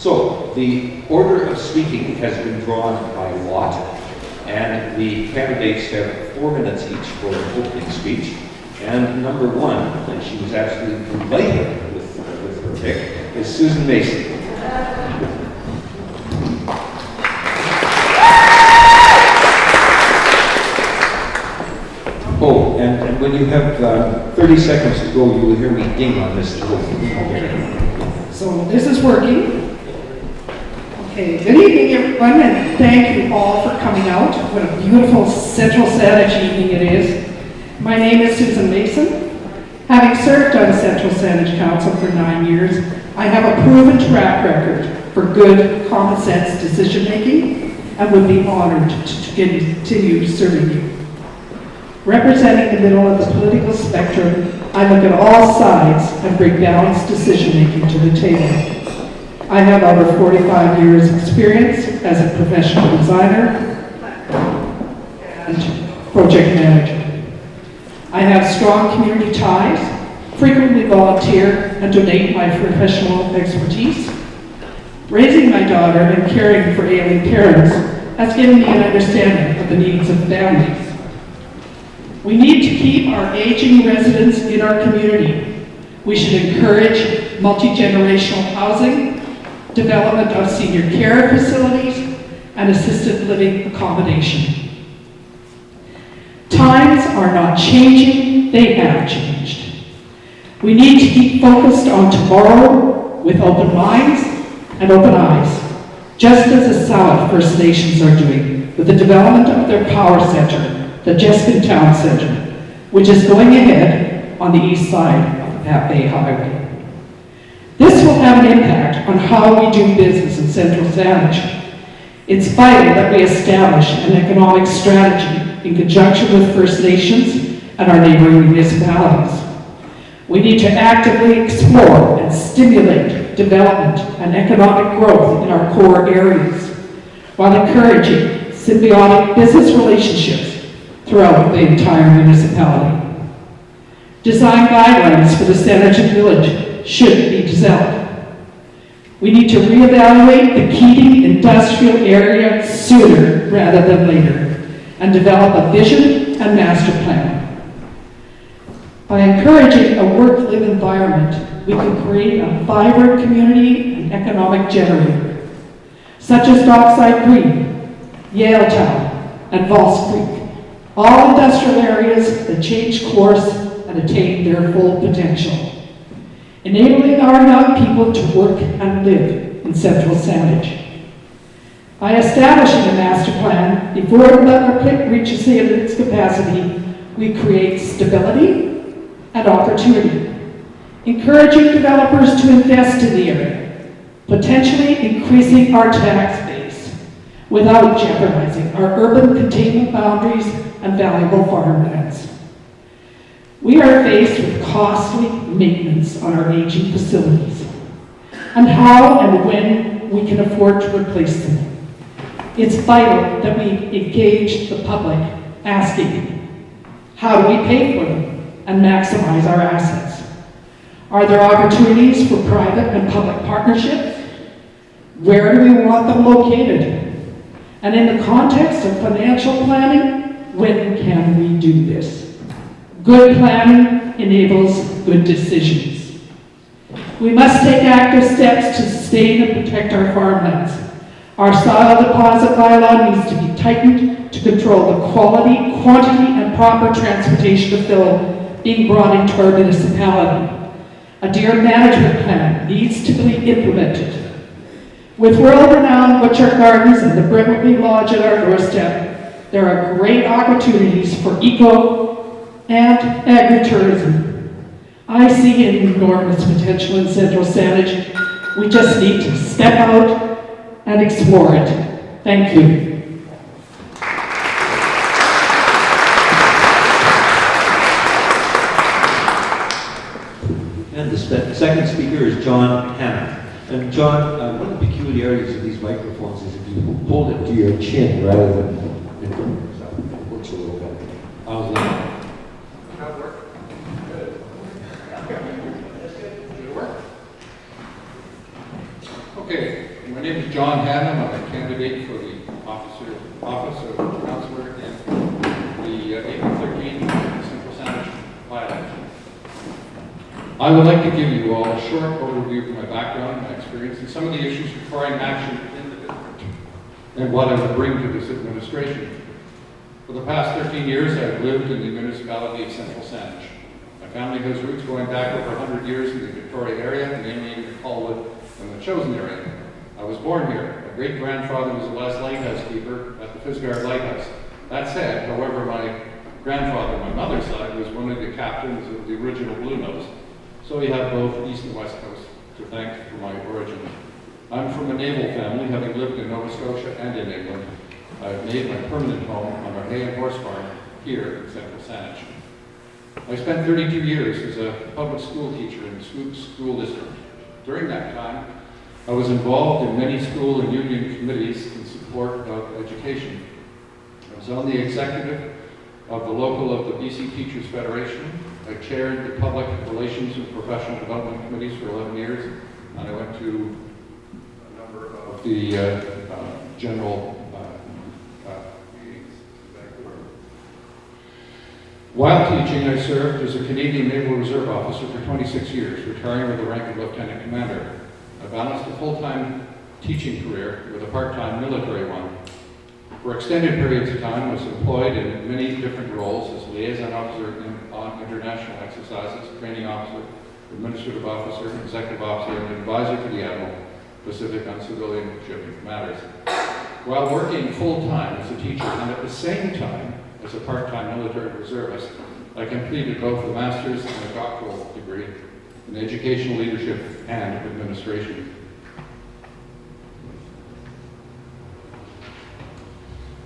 So the order of speaking has been drawn by lot, and the candidates have 4 minutes each for an opening speech. And number one, and she was absolutely delighted with her pick, is Susan Mason. Oh, and when you have 30 seconds to go, you will hear me ding on this little. So this is working. Okay, good evening everyone, and thank you all for coming out. What a beautiful Central Saanich evening it is. My name is Susan Mason. Having served on Central Saanich Council for 9 years, I have a proven track record for good, common sense decision making and would be honored to continue serving you. Representing the middle of the political spectrum, I look at all sides and bring balanced decision making to the table. I have over 45 years experience as a professional designer and project manager. I have strong community ties, frequently volunteer and donate my professional expertise. Raising my daughter and caring for ailing parents has given me an understanding of the needs of families. We need to keep our aging residents in our community. We should encourage multi-generational housing, development of senior care facilities, and assisted living accommodation. Times are not changing, they have changed. We need to keep focused on tomorrow with open minds and open eyes, just as the Saanich First Nations are doing with the development of their power center, the Jeskin Town Center, which is going ahead on the east side of the Pat Bay Highway. This will have an impact on how we do business in Central Saanich. It's vital that we establish an economic strategy in conjunction with First Nations and our neighboring municipalities. We need to actively explore and stimulate development and economic growth in our core areas, while encouraging symbiotic business relationships throughout the entire municipality. Design guidelines for the Saanich Village should be developed. We need to reevaluate the Keating industrial area sooner rather than later and develop a vision and master plan. By encouraging a work-live environment, we can create a vibrant community and economic generator, such as Dockside Green, Yaletown, and Valse Creek, all industrial areas that change course and attain their full potential, enabling our young people to work and live in Central Saanich. By establishing a master plan before the pit reaches its capacity, we create stability and opportunity, encouraging developers to invest in the area, potentially increasing our tax base without jeopardizing our urban containment boundaries and valuable farmlands. We are faced with costly maintenance on our aging facilities and how and when we can afford to replace them. It's vital that we engage the public asking, how do we pay for them and maximize our assets? Are there opportunities for private and public partnerships? Where do we want them located? And in the context of financial planning, when can we do this? Good planning enables good decisions. We must take active steps to sustain and protect our farmlands. Our soil deposit bylaw needs to be tightened to control the quality, quantity, and proper transportation of fill being brought into our municipality. A deer management plan needs to be implemented. With world-renowned butcher gardens and the Brimley Lodge at our doorstep, there are great opportunities for eco and agritourism. I see an enormous potential in Central Saanich. We just need to step out and explore it. Thank you. And the second speaker is John Hammond. And John, one of the peculiarities of these microphones is if you hold it to your chin rather than it works a little bit. How's that? That work? Good. That's good. Did it work? Okay. office of councillor in the April 13 Central Saanich by-election. I would like to give you all a short overview of my background, my experience, and some of the issues requiring action in the district, and what I would bring to this administration. For the past 13 years, I've lived in the municipality of Central Saanich. My family has roots going back over 100 years in the Victoria area, mainly in the Colwood and the Chosen area. I was born here. My great-grandfather was the last lighthouse keeper at the Fisgard Lighthouse. That said, however, my grandfather on my mother's side was one of the captains of the original Blue Nose. So we have both East and West Coast to thank for my origin. I'm from a naval family, having lived in Nova Scotia and in England. I've made my permanent home on our hay and horse farm here in Central Saanich. I spent 32 years as a public school teacher in the school district. During that time, I was involved in many school and union committees in support of education. I was on the executive of the local of the BC Teachers Federation. I chaired the public relations and professional development committees for 11 years, and I went to a number of the general meetings. While teaching, I served as a Canadian Naval Reserve officer for 26 years, retiring with the rank of Lieutenant Commander. I balanced a full-time teaching career with a part-time military one. For extended periods of time, I was employed in many different roles as liaison officer on international exercises, training officer, administrative officer, executive officer, and advisor to the Admiral Pacific on civilian shipping matters. While working full-time as a teacher and at the same time as a part-time military reservist, I completed both a master's and a doctoral degree in educational leadership and administration.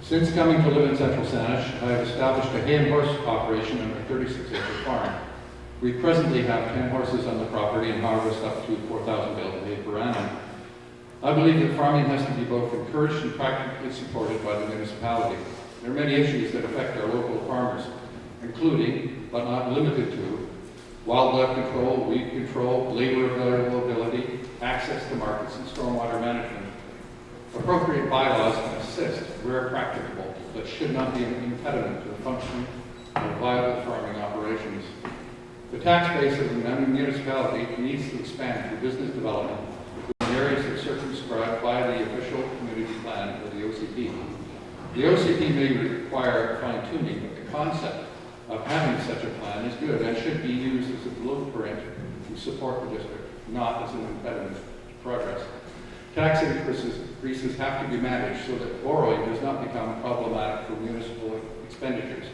Since coming to live in Central Saanich, I have established a hay and horse operation on a 36-acre farm. We presently have 10 horses on the property and harvest up to 4,000 bales of hay per annum. I believe that farming has to be both encouraged and practically supported by the municipality. There are many issues that affect our local farmers, including, but not limited to, wildlife control, weed control, labor availability, access to markets, and stormwater management. Appropriate bylaws can assist where practicable, but should not be an impediment to the functioning of viable farming operations. The tax base of the municipality needs to expand through business development in areas that are circumscribed by the official community plan or the OCP. The OCP may require fine-tuning, but the concept of having such a plan is good and should be used as a blueprint to support the district, not as an impediment to progress. Tax increases have to be managed so that borrowing does not become problematic for municipal expenditures.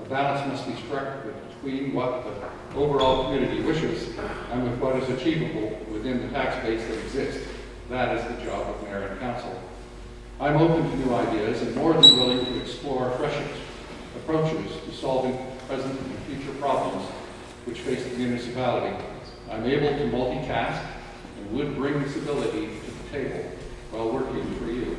A balance must be struck between what the overall community wishes and with what is achievable within the tax base that exists. That is the job of mayor and council. I'm open to new ideas and more than willing to explore fresh approaches to solving present and future problems which face the municipality. I'm able to multitask and would bring this ability to the table while working for you.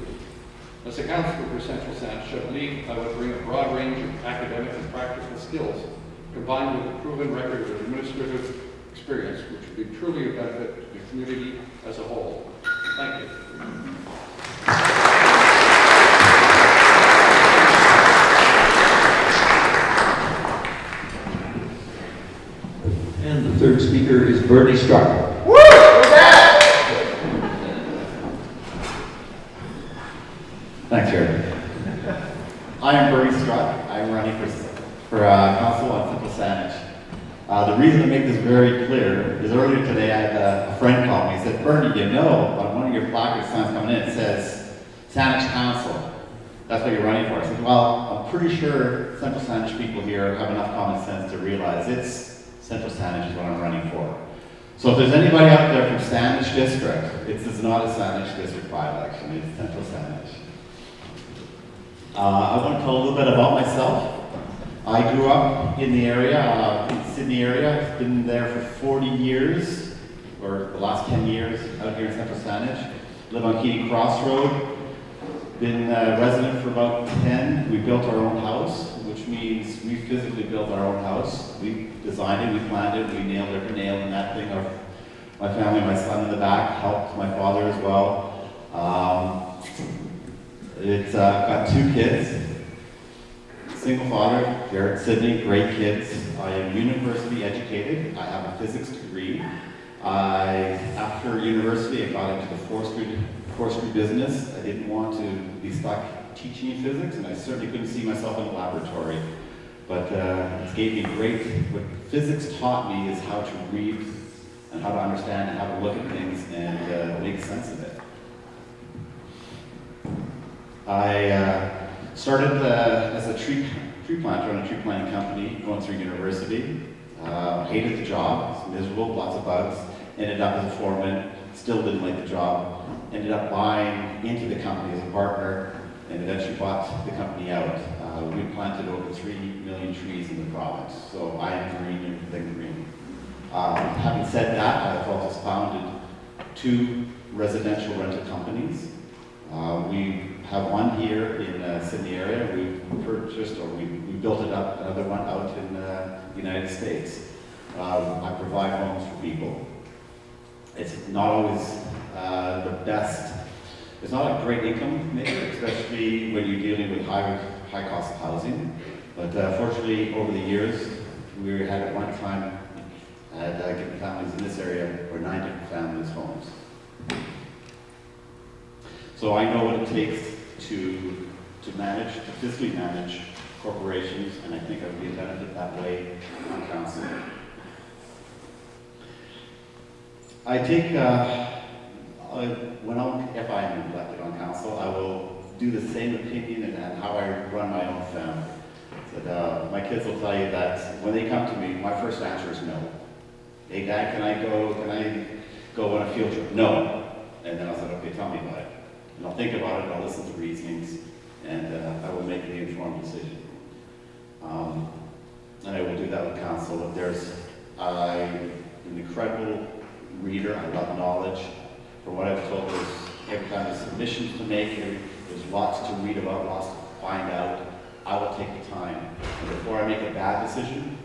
As a councillor for Central Saanich, I believe I would bring a broad range of academic and practical skills combined with a proven record of administrative experience which would be truly a benefit to the community as a whole. Thank you. And the third speaker is Bernie Struck. Thanks, Jared. I am Bernie Struck. I'm running for council on Central Saanich. The reason to make this very clear is earlier today I had a friend call me and said, Bernie, you know, on one of your placard signs coming in, it says Saanich Council. That's what you're running for. I said, well, I'm pretty sure Central Saanich people here have enough common sense to realize it's Central Saanich is what I'm running for. So if there's anybody out there from Saanich District, this is not a Saanich District by-election, it's Central Saanich. I want to tell a little bit about myself. I grew up in the area, in the Sydney area. I've been there for 40 years, or the last 10 years out here in Central Saanich. Live on Keating Cross Road. Been a resident for about 10. We built our own house, which means we physically built our own house. We designed it, we planned it, we nailed every nail in that thing. My family, my son in the back, helped my father as well. It's got 2 kids. Single father, Jared, Sydney, great kids. I am university educated. I have a physics degree. After university, I got into the forestry business. I didn't want to be stuck teaching physics, and I certainly couldn't see myself in a laboratory. But it gave me what physics taught me is how to read and how to understand and how to look at things and make sense of it. I started as a tree planter on a tree planting company going through university. Hated the job, it was miserable, lots of bugs. Ended up as a foreman, still didn't like the job. Ended up buying into the company as a partner and eventually bought the company out. We planted over 3 million trees in the province, so I am green and everything green. Having said that, I've also founded 2 residential rental companies. We have one here in Sydney area. We purchased, or we built it up, another one out in the United States. I provide homes for people. It's not always the best. It's not a great income maker, especially when you're dealing with high cost of housing. But fortunately, over the years, we had at one time given families in this area, or 9 different families, homes. So I know what it takes to physically manage corporations, and I think I would be a benefit that way on council. I take, if I am elected on council, I will do the same opinion and how I run my own family. So my kids will tell you that when they come to me, my first answer is no. Hey Dad, can I go on a field trip? No. And then I'll say, okay, tell me about it. And I'll think about it, I'll listen to reasonings, and I will make the informed decision. And I will do that with council. I'm an incredible reader, I love knowledge. From what I've told, every time there's submissions to make, there's lots to read about, lots to find out. I will take the time. And before I make a bad decision,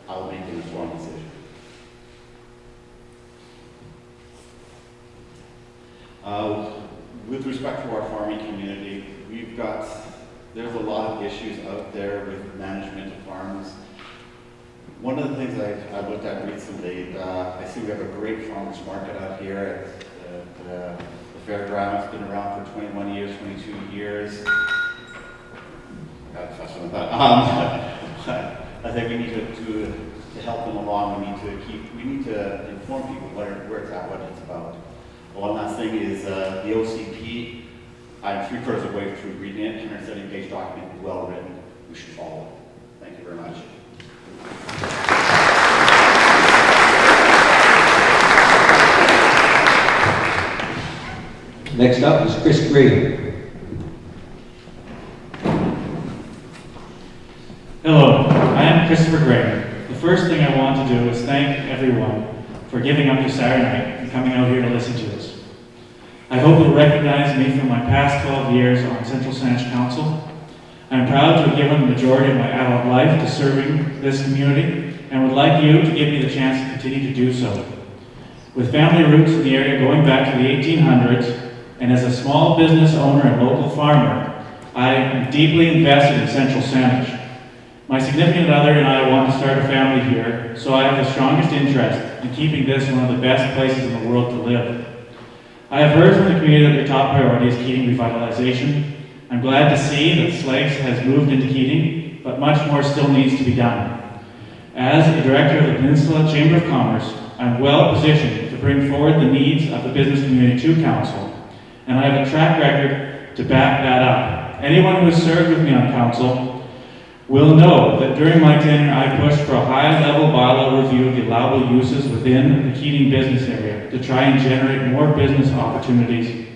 I will make an informed decision. With respect to our farming community, there's a lot of issues out there with management of farms. One of the things I looked at recently, I see we have a great farmers market out here at the fairground. It's been around for 21 years, 22 years. I think we need to help them along. We need to inform people where it's at, what it's about. One last thing is the OCP. I'm 3/4 of the way through reading it. 170-page document, well written. We should follow it. Thank you very much. Next up is Chris Gray. Hello, I am Christopher Gray. The first thing I want to do is thank everyone for giving up your Saturday night and coming out here to listen to us. I hope you'll recognize me from my past 12 years on Central Saanich Council. I am proud to have given the majority of my adult life to serving this community and would like you to give me the chance to continue to do so. With family roots in the area going back to the 1800s, and as a small business owner and local farmer, I am deeply invested in Central Saanich. My significant other and I want to start a family here, so I have the strongest interest in keeping this one of the best places in the world to live. I have heard from the community that their top priority is Keating revitalization. I'm glad to see that Sleggs has moved into Keating, but much more still needs to be done. As a director of the Peninsula Chamber of Commerce, I'm well positioned to bring forward the needs of the business community to council, and I have a track record to back that up. Anyone who has served with me on council will know that during my tenure I pushed for a high-level bylaw review of the allowable uses within the Keating business area to try and generate more business opportunities.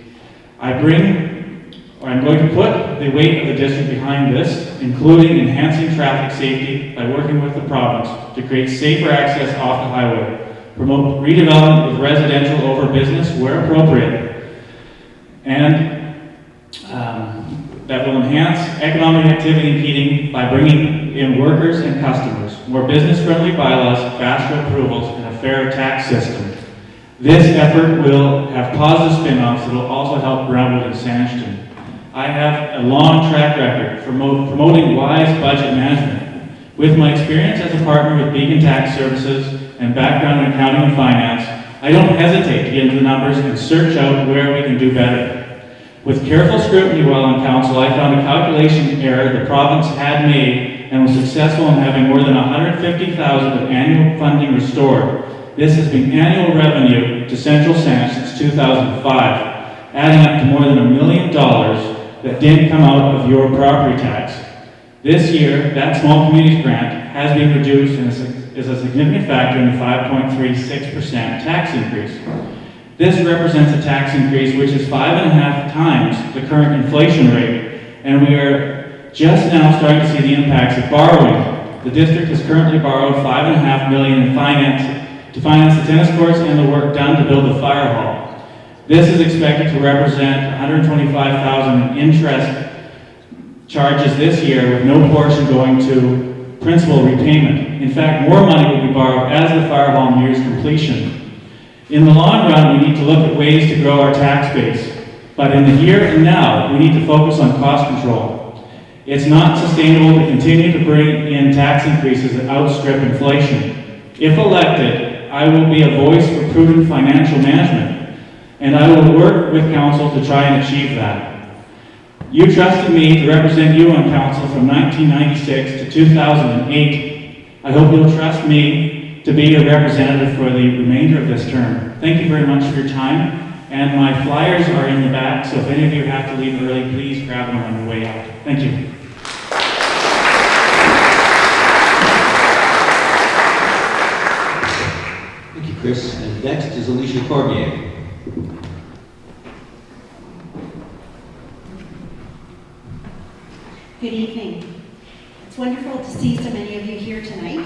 I'm going to put the weight of the district behind this, including enhancing traffic safety by working with the province to create safer access off the highway, promote redevelopment of residential over business where appropriate, and that will enhance economic activity in Keating by bringing in workers and customers, more business-friendly bylaws, faster approvals, and a fair tax system. This effort will have positive spin-offs that will also help Brownwood and Saanich I have a long track record for promoting wise budget management. With my experience as a partner with Beacon Tax Services and background in accounting and finance, I don't hesitate to get into the numbers and search out where we can do better. With careful scrutiny while on council, I found a calculation error the province had made and was successful in having more than $150,000 of annual funding restored. This has been annual revenue to Central Saanich since 2005, adding up to more than $1 million that didn't come out of your property tax. This year, that small communities grant has been reduced and is a significant factor in the 5.36% tax increase. This represents a tax increase which is 5.5 times the current inflation rate, and we are just now starting to see the impacts of borrowing. The district has currently borrowed $5.5 million in to finance the tennis courts and the work done to build the fire hall. This is expected to represent $125,000 in interest charges this year, with no portion going to principal repayment. In fact, more money will be borrowed as the fire hall nears completion. In the long run, we need to look at ways to grow our tax base. But in the here and now, we need to focus on cost control. It's not sustainable to continue to bring in tax increases that outstrip inflation. If elected, I will be a voice for prudent financial management, and I will work with council to try and achieve that. You trusted me to represent you on council from 1996 to 2008. I hope you'll trust me to be your representative for the remainder of this term. Thank you very much for your time, and my flyers are in the back, so if any of you have to leave early, please grab them on your way out. Thank you. Thank you, Chris. And next is Alicia Corier. Good evening. It's wonderful to see so many of you here tonight.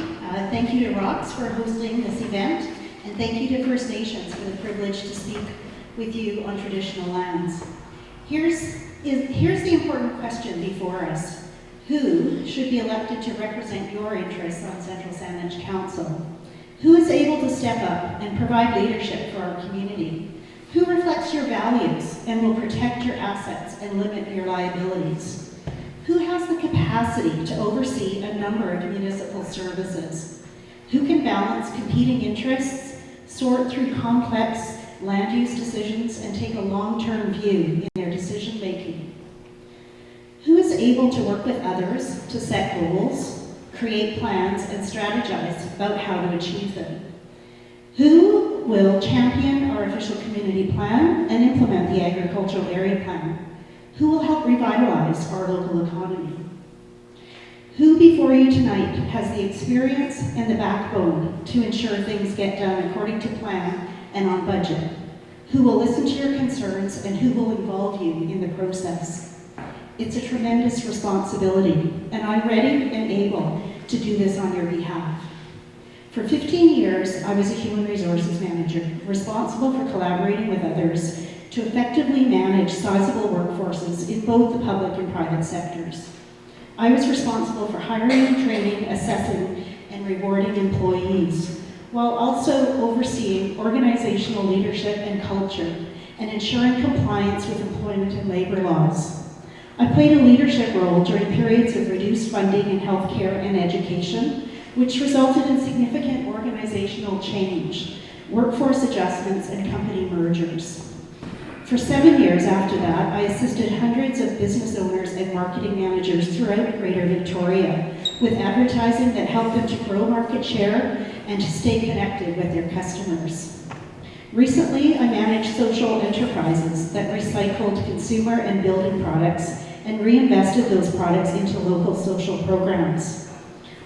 Thank you to ROCS for hosting this event, and thank you to First Nations for the privilege to speak with you on traditional lands. Here's the important question before us. Who should be elected to represent your interests on Central Saanich Council? Who is able to step up and provide leadership for our community? Who reflects your values and will protect your assets and limit your liabilities? Who has the capacity to oversee a number of municipal services? Who can balance competing interests, sort through complex land use decisions, and take a long-term view in their decision-making? Who is able to work with others to set goals, create plans, and strategize about how to achieve them? Who will champion our official community plan and implement the agricultural area plan? Who will help revitalize our local economy? Who before you tonight has the experience and the backbone to ensure things get done according to plan and on budget? Who will listen to your concerns and who will involve you in the process? It's a tremendous responsibility, and I'm ready and able to do this on your behalf. For 15 years, I was a human resources manager, responsible for collaborating with others to effectively manage sizable workforces in both the public and private sectors. I was responsible for hiring, training, assessing, and rewarding employees, while also overseeing organizational leadership and culture and ensuring compliance with employment and labor laws. I played a leadership role during periods of reduced funding in healthcare and education, which resulted in significant organizational change, workforce adjustments, and company mergers. For 7 years after that, I assisted hundreds of business owners and marketing managers throughout Greater Victoria with advertising that helped them to grow market share and to stay connected with their customers. Recently, I managed social enterprises that recycled consumer and building products and reinvested those products into local social programs.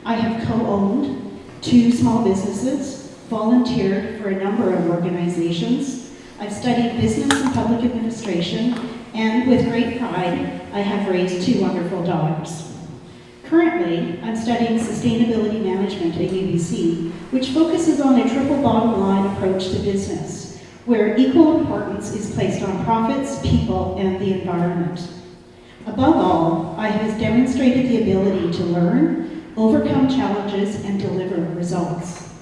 I have co-owned 2 small businesses, volunteered for a number of organizations. I've studied business and public administration, and with great pride, I have raised 2 wonderful daughters. Currently, I'm studying sustainability management at UBC, which focuses on a triple bottom line approach to business, where equal importance is placed on profits, people, and the environment. Above all, I have demonstrated the ability to learn, overcome challenges, and deliver results.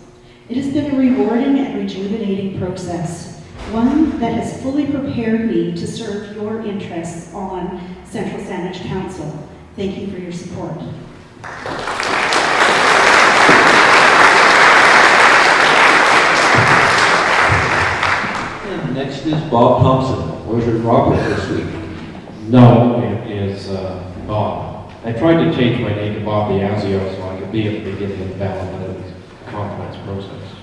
It has been a rewarding and rejuvenating process, one that has fully prepared me to serve your interests on Central Saanich Council. Thank you for your support. And next is Bob Thompson. Where's your Robert this week? No, it is Bob. I tried to change my name to Bob Biasio so I could be at the beginning of the ballot, but it was a complex process.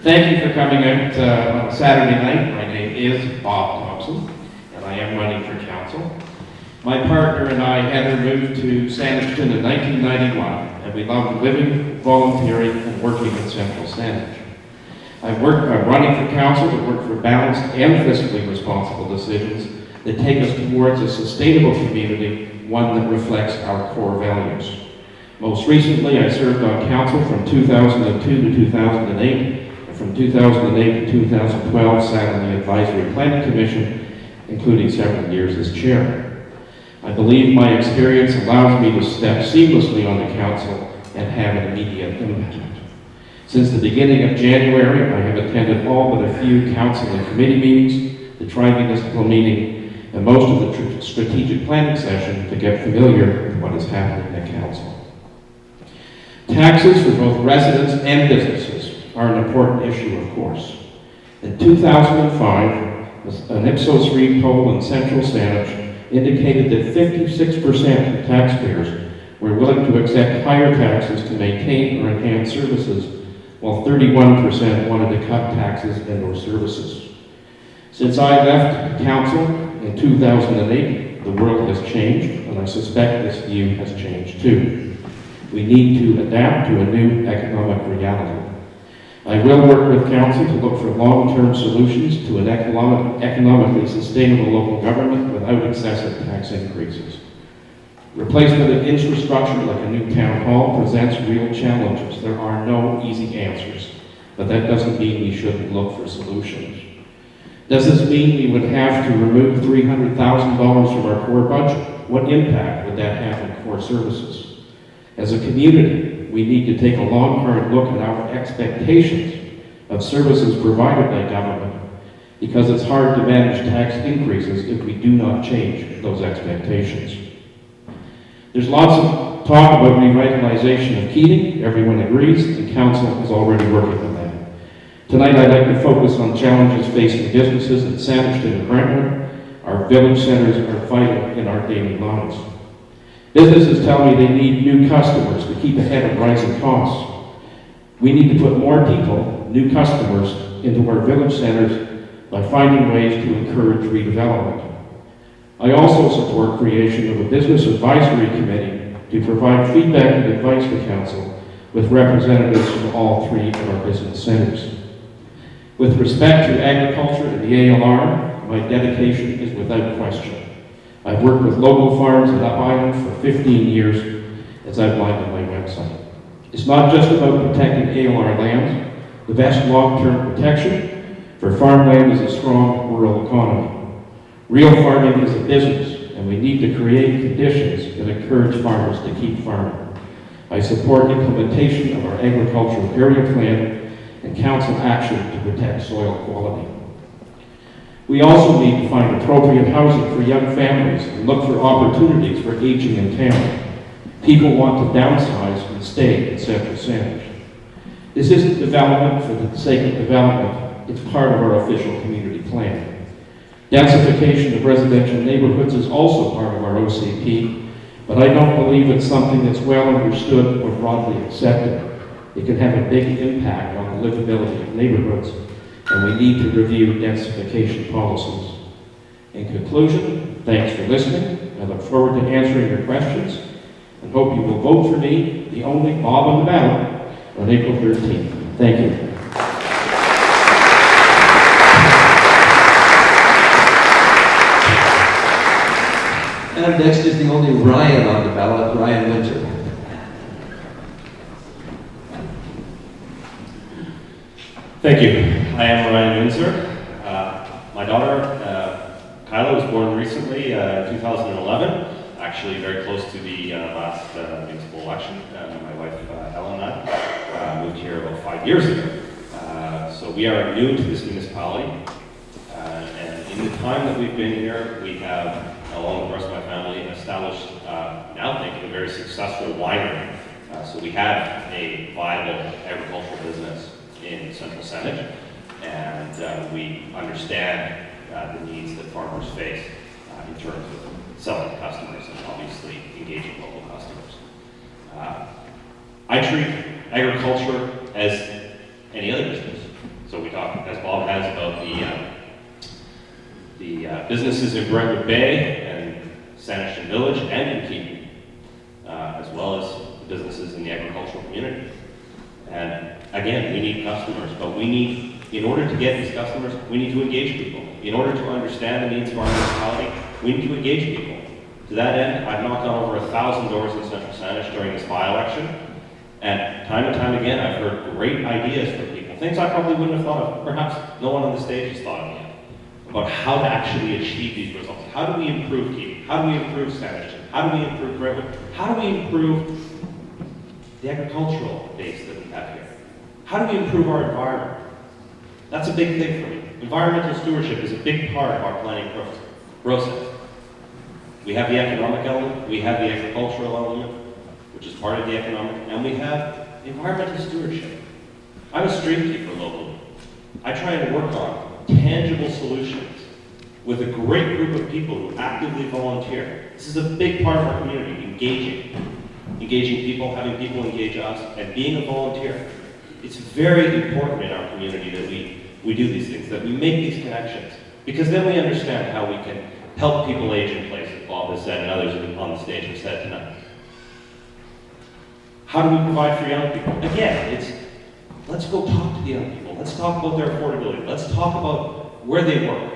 Thank you for coming out on Saturday night. My name is Bob Thompson, and I am running for council. My partner and I had moved to Saanich in 1991, and we loved living, volunteering, and working in Central Saanich. I'm running for council to work for balanced and fiscally responsible decisions that take us towards a sustainable community, one that reflects our core values. Most recently, I served on council from 2002 to 2008, and from 2008 to 2012 sat on the Advisory Planning Commission, including several years as chair. I believe my experience allows me to step seamlessly on the council and have an immediate impact. Since the beginning of January, I have attended all but a few council and committee meetings, the tri-municipal meeting, and most of the strategic planning session to get familiar with what is happening at council. Taxes for both residents and businesses are an important issue, of course. In 2005, an Ipsos Reid poll in Central Saanich indicated that 56% of taxpayers were willing to accept higher taxes to maintain or enhance services, while 31% wanted to cut taxes and/or services. Since I left council in 2008, the world has changed, and I suspect this view has changed too. We need to adapt to a new economic reality. I will work with council to look for long-term solutions to an economically sustainable local government without excessive tax increases. Replacement of infrastructure like a new town hall presents real challenges. There are no easy answers, but that doesn't mean we shouldn't look for solutions. Does this mean we would have to remove $300,000 from our core budget? What impact would that have on core services? As a community, we need to take a long, hard look at our expectations of services provided by government, because it's hard to manage tax increases if we do not change those expectations. There's lots of talk about revitalization of Keating. Everyone agrees, and council is already working on that. Tonight, I'd like to focus on challenges facing businesses in Saanich and Brentwood. Our village centers are vital in our daily lives. Businesses tell me they need new customers to keep ahead of rising costs. We need to put more people, new customers, into our village centers by finding ways to encourage redevelopment. I also support creation of a business advisory committee to provide feedback and advice to council with representatives from all three of our business centers. With respect to agriculture and the ALR, my dedication is without question. I've worked with local farms in Up Island for 15 years, as outlined on my website. It's not just about protecting ALR lands. The best long-term protection for farmland is a strong rural economy. Real farming is a business, and we need to create conditions that encourage farmers to keep farming. I support implementation of our agricultural area plan and council action to protect soil quality. We also need to find appropriate housing for young families and look for opportunities for aging in town. People want to downsize and stay in Central Saanich. This isn't development for the sake of development. It's part of our official community plan. Densification of residential neighborhoods is also part of our OCP, but I don't believe it's something that's well understood or broadly accepted. It can have a big impact on the livability of neighborhoods, and we need to review densification policies. In conclusion, thanks for listening. I look forward to answering your questions and hope you will vote for me, the only Bob on the ballot, on April 13th. Thank you. And next is the only Ryan on the ballot, Ryan Windsor. Thank you. I am Ryan Windsor. My daughter, Kyla, was born recently, 2011, actually very close to the last municipal election. My wife, Ellen, and I moved here about 5 years ago. So we are new to this municipality, and in the time that we've been here, we have, along with the rest of my family, established, now I think, a very successful winery. So we have a viable agricultural business in central Saanich, and we understand the needs that farmers face in terms of selling to customers and obviously engaging local customers. I treat agriculture as any other business. So we talk, as Bob has, about the businesses in Brentwood Bay and Saanich Village and in Keene, as well as the businesses in the agricultural community. And again, we need customers, but we need, in order to get these customers, we need to engage people. In order to understand the needs of our municipality, we need to engage people. To that end, I've knocked on over 1,000 doors in central Saanich during this by-election, and time again, I've heard great ideas from people, things I probably wouldn't have thought of, perhaps no one on the stage has thought of yet, about how to actually achieve these results. How do we improve Keene? How do we improve Saanich? How do we improve Brentwood? How do we improve the agricultural base that we have here? How do we improve our environment? That's a big thing for me. Environmental stewardship is a big part of our planning process. We have the economic element, we have the agricultural element, which is part of the economic, and we have environmental stewardship. I'm a streetkeeper locally. I try and work on tangible solutions with a great group of people who actively volunteer. This is a big part of our community, engaging people, having people engage us, and being a volunteer. It's very important in our community that we do these things, that we make these connections, because then we understand how we can help people age in place, as Bob has said and others on the stage have said tonight. How do we provide for young people? Again, it's, let's go talk to the young people. Let's talk about their affordability. Let's talk about where they work,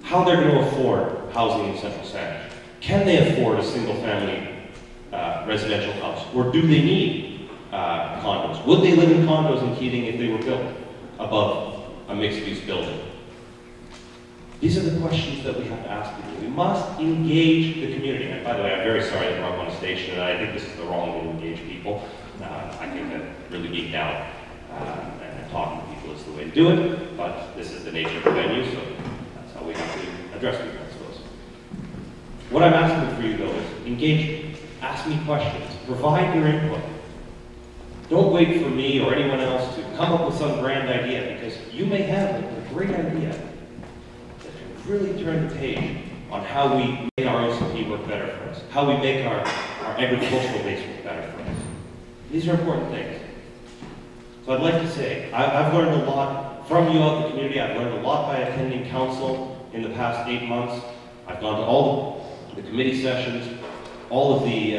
how they're going to afford housing in central Saanich. Can they afford a single-family residential house, or do they need condos? Would they live in condos in Keating if they were built above a mixed-use building? These are the questions that we have to ask people. We must engage the community. And by the way, I'm very sorry that we're up on a stage tonight. I think this is the wrong way to engage people. I think that really geeked out and talking to people is the way to do it, but this is the nature of the venue, so that's how we have to address people, I suppose. What I'm asking for you, though, is engage me. Ask me questions. Provide your input. Don't wait for me or anyone else to come up with some grand idea, because you may have a great idea that can really turn the page on how we make our OCP work better for us, how we make our agricultural base work better for us. These are important things. So I'd like to say, I've learned a lot from you out in the community. I've learned a lot by attending council in the past 8 months. I've gone to all the committee sessions, all of the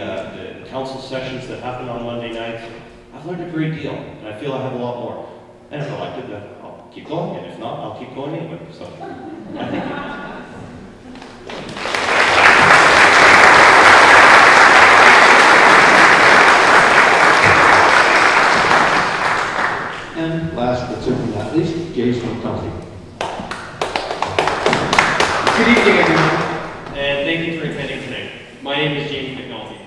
council sessions that happen on Monday nights. I've learned a great deal, and I feel I have a lot more. And if elected, then I'll keep going, and if not, I'll keep going anyway. So, thank you. And last but certainly not least, McNalty. Good evening, everyone, and thank you for attending tonight. My name is James McNalty.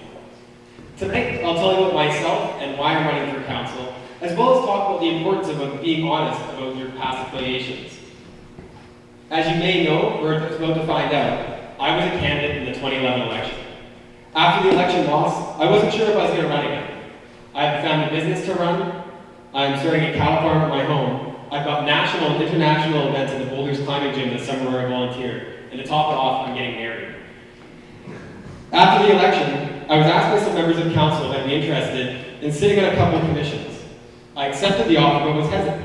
Tonight, I'll tell you about myself and why I'm running for council, as well as talk about the importance of being honest about your past affiliations. As you may know, or about to find out, I was a candidate in the 2011 election. After the election loss, I wasn't sure if I was going to run again. I have a family business to run. I'm starting a cow farm at my home. I've got national and international events at the Boulders Climbing Gym this summer where I volunteer. And to top it off, I'm getting married. After the election, I was asked by some members of council if I'd be interested in sitting on a couple of commissions. I accepted the offer, but was hesitant.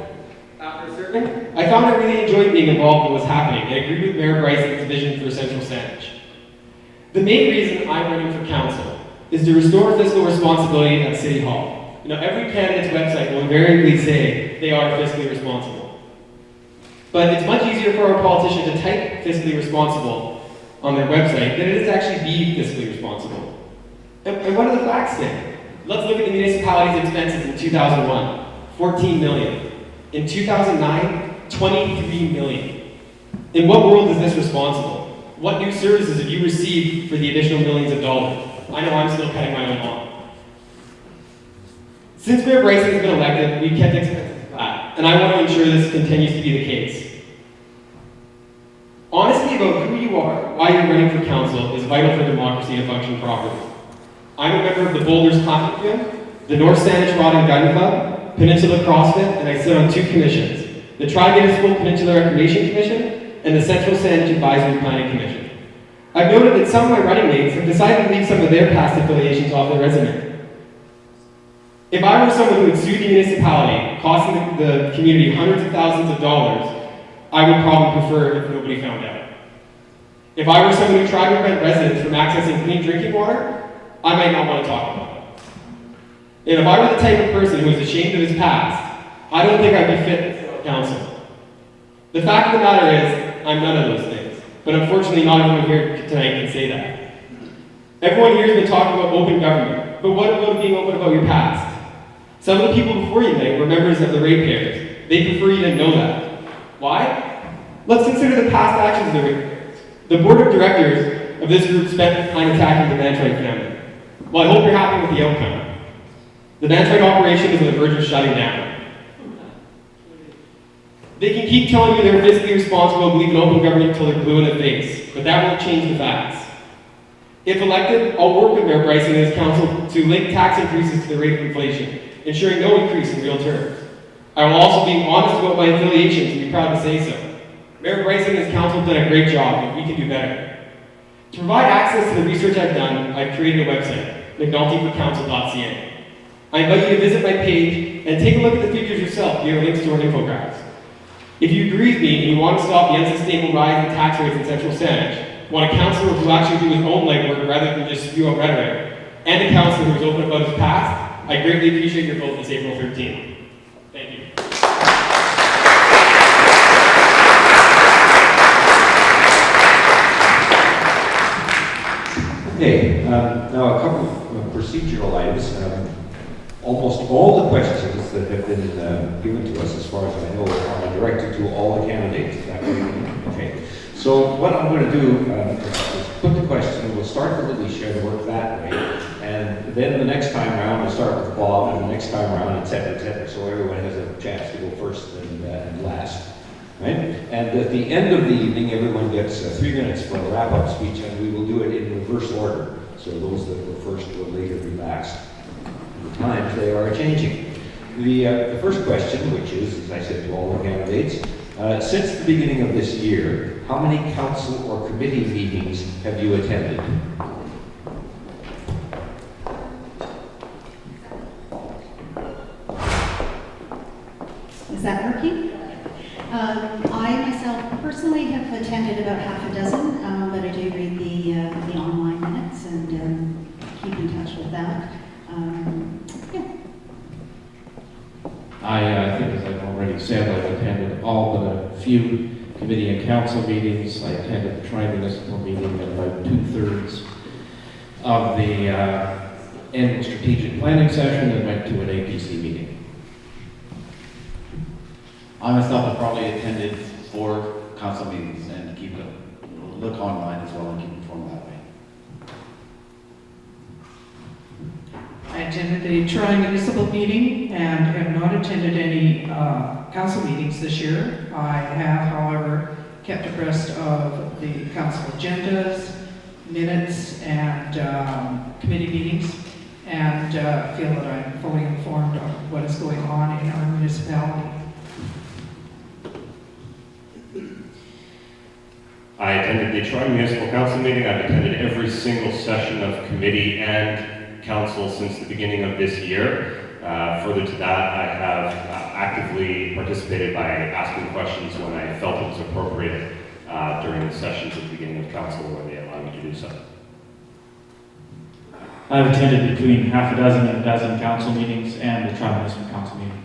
After serving, I found I really enjoyed being involved in what was happening and agreed with Mayor Bryson's vision for Central Saanich. The main reason I'm running for council is to restore fiscal responsibility at City Hall. You know, every candidate's website will invariably say they are fiscally responsible. But it's much easier for our politician to type fiscally responsible on their website than it is to actually be fiscally responsible. And what do the facts say? Let's look at the municipality's expenses in 2001, 14 million. In 2009, 23 million. In what world is this responsible? What new services have you received for the additional millions of dollars? I know I'm still cutting my own lawn. Since Mayor Bryson has been elected, we've kept expenses flat. and I want to ensure this continues to be the case. Honesty about who you are, why you're running for council, is vital for democracy to function properly. I'm a member of the Boulders Classic Gym, the North Saanich Rod and Gun Club, Peninsula CrossFit, and I sit on 2 commissions, the Tri-Municipal Peninsula Recreation Commission, and the Central Saanich Advisory Planning Commission. I've noted that some of my running mates have decided to leave some of their past affiliations off their resume. If I were someone who would sue the municipality, costing the community hundreds of thousands of dollars, I would probably prefer it if nobody found out. If I were someone who tried to prevent residents from accessing clean drinking water, I might not want to talk about it. And if I were the type of person who was ashamed of his past, I don't think I'd be fit for council. The fact of the matter is, I'm none of those things. But unfortunately, not everyone here tonight can say that. Everyone here has been talking about open government, but what about being open about your past? Some of the people before you tonight were members of the ratepayers. They prefer you didn't know that. Why? Let's consider the past actions of the ratepayers. The board of directors of this group spent time attacking the Mantrite family. Well, I hope you're happy with the outcome. The Mantrite operation is on the verge of shutting down. They can keep telling you they're fiscally responsible and believe in open government until they're blue in the face, but that won't change the facts. If elected, I'll work with Mayor Bryson and his council to link tax increases to the rate of inflation, ensuring no increase in real terms. I will also be honest about my affiliations and be proud to say so. Mayor Bryson and his council have done a great job, but we can do better. To provide access to the research I've done, I've created a website, McNaltyforcouncil.ca. I invite you to visit my page and take a look at the figures yourself via links to our infographics. If you agree with me and you want to stop the unsustainable rise in tax rates in Central Saanich, want a councillor who will actually do his own legwork rather than just spew out rhetoric, and a councillor who is open about his past, I greatly appreciate your vote this April 13th. Thank you. Okay, now a couple of procedural items. Almost all the questions that have been given to us, as far as I know, are directed to all the candidates. Is that right? Okay. So what I'm going to do is put the question. We'll start with Alicia and work that way, and then the next time around we'll start with Bob, and the next time around, etc., so everyone has a chance to go first and last. Right? And at the end of the evening, everyone gets 3 minutes for a wrap-up speech, and we will do it in reverse order. So those that were first will later be last. The times they are changing. The first question, which is, as I said to all the candidates, since the beginning of this year, how many council or committee meetings have you attended? Is that working? I myself personally have attended about half a dozen, but I do read the online minutes and keep in touch with that. Yeah. I think, as I've already said, I've attended all but a few committee and council meetings. I attended the Tri-Municipal meeting at about 2/3 of the annual strategic planning session and went to an APC meeting. I myself have probably attended 4 council meetings and keep a look online as well and keep informed that way. I attended the Tri-Municipal meeting and have not attended any council meetings this year. I have, however, kept abreast of the council agendas, minutes, and committee meetings, and feel that I'm fully informed of what is going on in our municipality. I attended the Tri-Municipal Council meeting. I've attended every single session of committee and council since the beginning of this year. Further to that, I have actively participated by asking questions when I felt it was appropriate during the sessions at the beginning of council where they allowed me to do so. I've attended between half a dozen and a dozen council meetings and the Tri-Municipal Council meeting.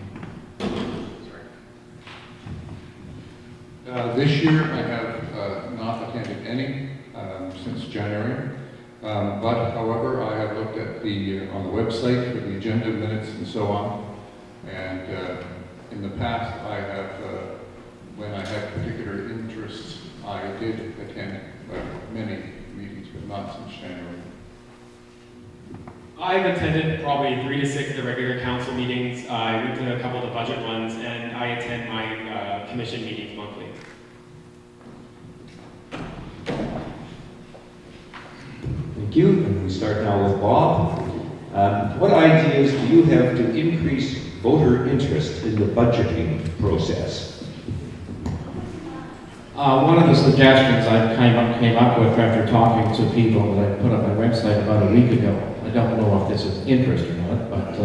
This year, I have not attended any since January. But, however, I have looked at on the website for the agenda minutes and so on. And in the past, I have, when I had particular interests, I did attend many meetings, but not since January. I've attended probably 3 to 6 of the regular council meetings. I went to a couple of the budget ones, and I attend my commission meetings monthly. Thank you. And we start now with Bob. What ideas do you have to increase voter interest in the budgeting process? One of the suggestions I came up with after talking to people that I put on my website about a week ago, I don't know if this is interest or not, but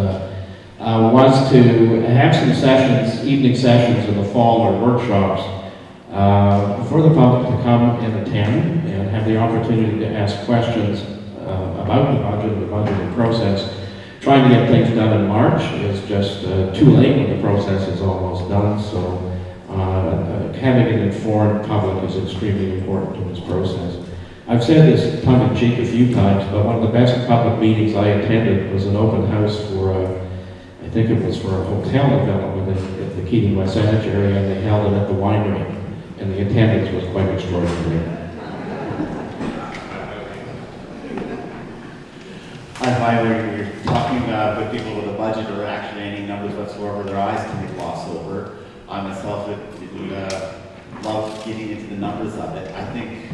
was to have some sessions, evening sessions in the fall or workshops for the public to come and attend and have the opportunity to ask questions about the budget, the budgeting process. Trying to get things done in March is just too late when the process is almost done, so having an informed public is extremely important in this process. I've said this tongue-in-cheek a few times, but one of the best public meetings I attended was an open house for, I think it was for a hotel development in the Keating West Saanich area, and they held it at the winery, and the attendance was quite extraordinary. Hi, when you're talking with people with a budget or actually any numbers whatsoever, their eyes can gloss over. I myself would love getting into the numbers of it. I think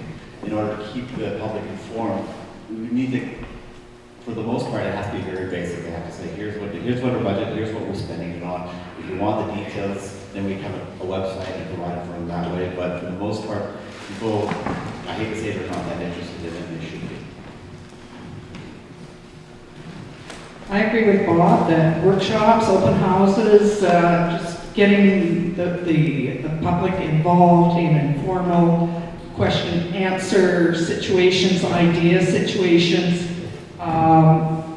in order to keep the public informed, we need to, for the most part, it has to be very basic. They have to say, here's what our budget, here's what we're spending it on. If you want the details, then we have a website and provide it for them that way. But for the most part, people, I hate to say they're not that interested in it, and they should be. I agree with Bob that workshops, open houses, just getting the public involved in informal question and answer situations, idea situations,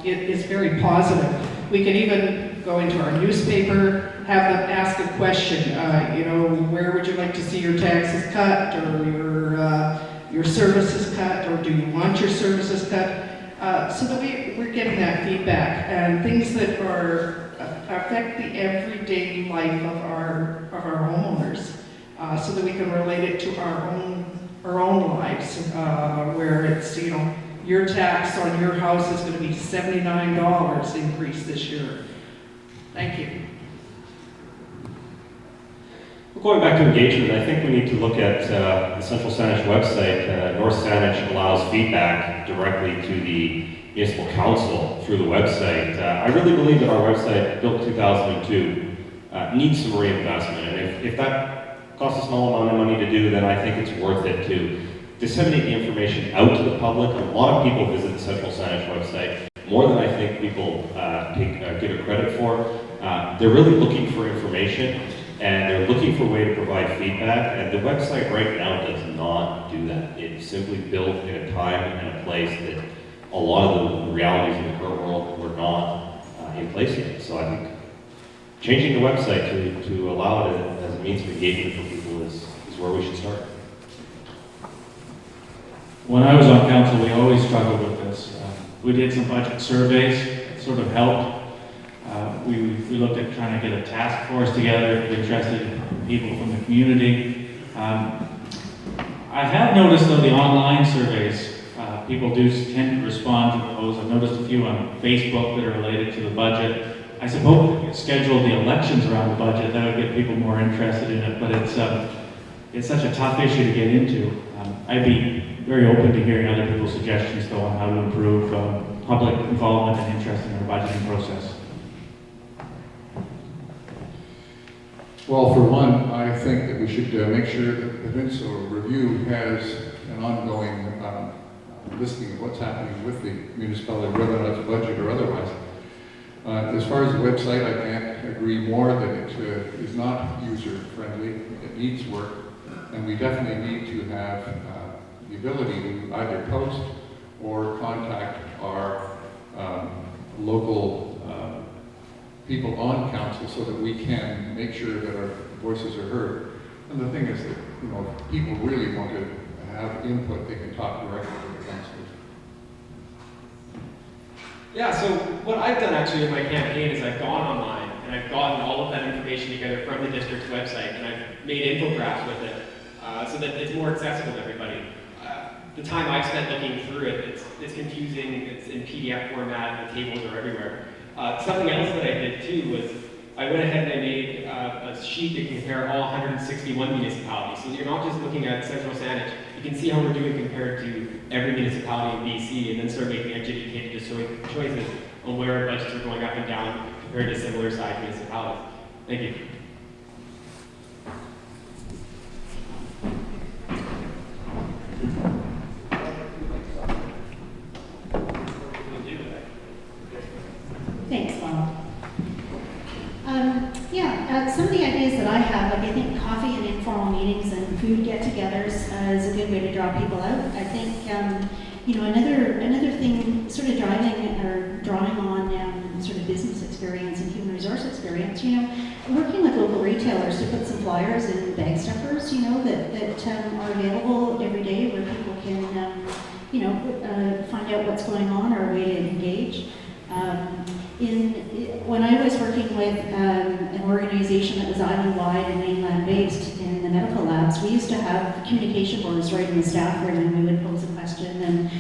it is very positive. We can even go into our newspaper, have them ask a question, where would you like to see your taxes cut, or your services cut, or do you want your services cut? So that we're getting that feedback and things that affect the everyday life of our homeowners, so that we can relate it to our own lives, where it's, your tax on your house is going to be $79 increase this year. Thank you. Going back to engagement, I think we need to look at the Central Saanich website. North Saanich allows feedback directly to the municipal council through the website. I really believe that our website, built 2002, needs some reinvestment. And if that costs a small amount of money to do, then I think it's worth it to disseminate the information out to the public. A lot of people visit the Central Saanich website, more than I think people give it credit for. They're really looking for information, and they're looking for a way to provide feedback, and the website right now does not do that. It's simply built in a time and a place that a lot of the realities of the current world were not in place yet. So I think changing the website to allow it as a means of engagement for people is where we should start. When I was on council, we always struggled with this. We did some budget surveys, it sort of helped. We looked at trying to get a task force together, interested people from the community. I have noticed though the online surveys, people do tend to respond to those. I've noticed a few on Facebook that are related to the budget. I suppose if you scheduled the elections around the budget, that would get people more interested in it, but it's such a tough issue to get into. I'd be very open to hearing other people's suggestions though on how to improve public involvement and interest in our budgeting process. Well, for one, I think that we should make sure that the Windsor Review has an ongoing listing of what's happening with the municipality, whether or not it's budget or otherwise. As far as the website, I can't agree more that it is not user-friendly. It needs work, and we definitely need to have the ability to either post or contact our local people on council so that we can make sure that our voices are heard. And the thing is that, if people really want to have input, they can talk directly to the councillors. Yeah, so what I've done actually with my campaign is I've gone online and I've gotten all of that information together from the district's website, and I've made infographics with it so that it's more accessible to everybody. the time I've spent looking through it, it's confusing, it's in PDF format, the tables are everywhere. Something else that I did too was I went ahead and I made a sheet that can compare all 161 municipalities. So you're not just looking at Central Saanich, you can see how we're doing compared to every municipality in BC, and then start making educated choices on where our budgets are going up and down compared to similar sized municipalities. Thank you. Thanks, Bob. Some of the ideas that I have, like I think coffee and informal meetings and food get-togethers is a good way to draw people out. I think, another thing, sort of drawing on sort of business experience and human resource experience, working with local retailers to put some flyers in bag stuffers, that are available every day where people can, find out what's going on or a way to engage. When I was working with an organization that was island-wide and mainland-based in the medical labs, we used to have communication boards right in the staff room, and we would pose a question, and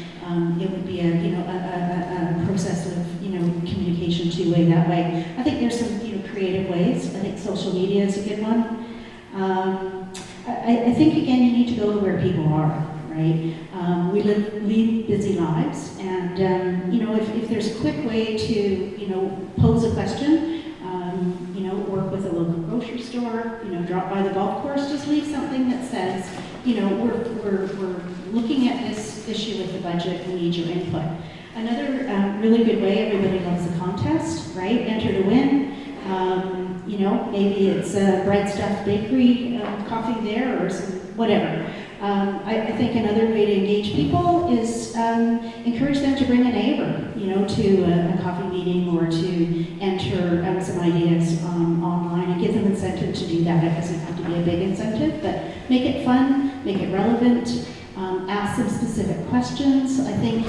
it would be a process of communication two-way that way. I think there's some creative ways. I think social media is a good one. I think again you need to go to where people are. Right? We lead busy lives, and if there's a quick way to pose a question, work with a local grocery store, drop by the golf course, just leave something that says, we're looking at this issue with the budget, we need your input. Another really good way, everybody loves a contest, right? Enter to win. Maybe it's a bread stuffed bakery, coffee there, or some, whatever. I think another way to engage people is encourage them to bring a neighbor, to a coffee meeting or to enter some ideas online and give them incentive to do that. It doesn't have to be a big incentive, but make it fun, make it relevant, ask them specific questions. I think,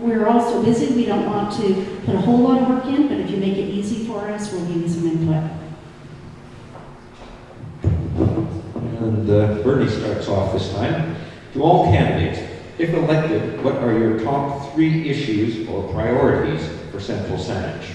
we're all so busy, we don't want to put a whole lot of work in, but if you make it easy for us, we'll give you some input. And Bernie starts off this time. To all candidates, if elected, what are your top 3 issues or priorities for Central Saanich?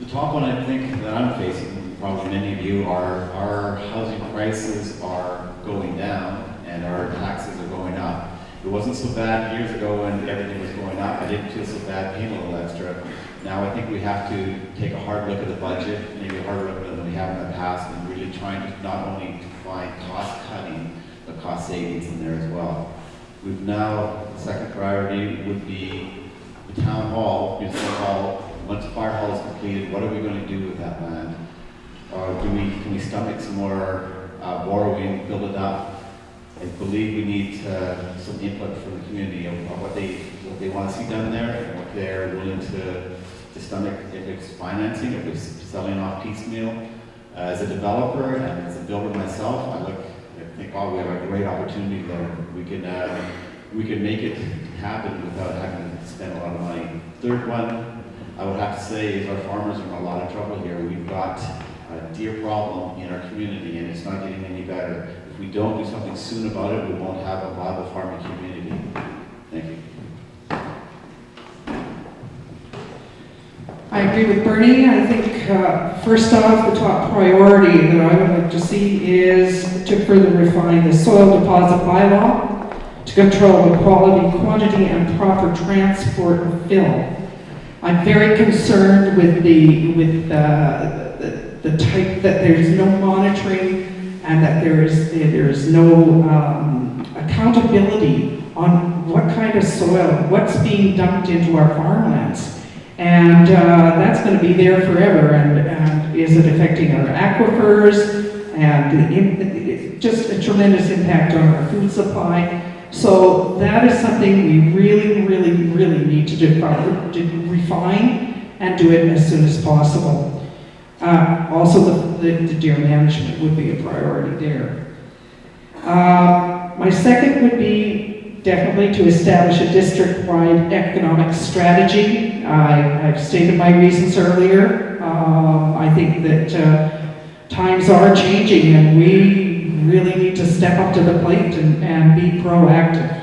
The top one I think that I'm facing, probably many of you, are our housing prices are going down and our taxes are going up. It wasn't so bad years ago when everything was going up. I didn't feel so bad paying a little extra. Now I think we have to take a hard look at the budget, maybe a harder look than we have in the past, and really trying to not only to find cost cutting, but cost savings in there as well. We've now, the second priority would be the town hall, municipal hall. Once the fire hall is completed, what are we going to do with that land? Can we stomach some more borrowing, build it up? I believe we need some input from the community of what they want to see done there and what they're willing to stomach, if it's financing, if it's selling off piecemeal. As a developer and as a builder myself, I think, we have a great opportunity there. We can make it happen without having to spend a lot of money. Third one, I would have to say, is our farmers are in a lot of trouble here. We've got a deer problem in our community, and it's not getting any better. If we don't do something soon about it, we won't have a viable farming community. Thank you. I agree with Bernie. I think first off, the top priority that I would like to see is to further refine the soil deposit bylaw to control the quality, quantity, and proper transport of fill. I'm very concerned with the type that there's no monitoring and that there's no accountability on what kind of soil, what's being dumped into our farmlands. And that's going to be there forever. And is it affecting our aquifers? And just a tremendous impact on our food supply. So that is something we really, really, really need to refine and do it as soon as possible. Also, the deer management would be a priority there. My second would be definitely to establish a district-wide economic strategy. I've stated my reasons earlier. I think that times are changing and we really need to step up to the plate and be proactive.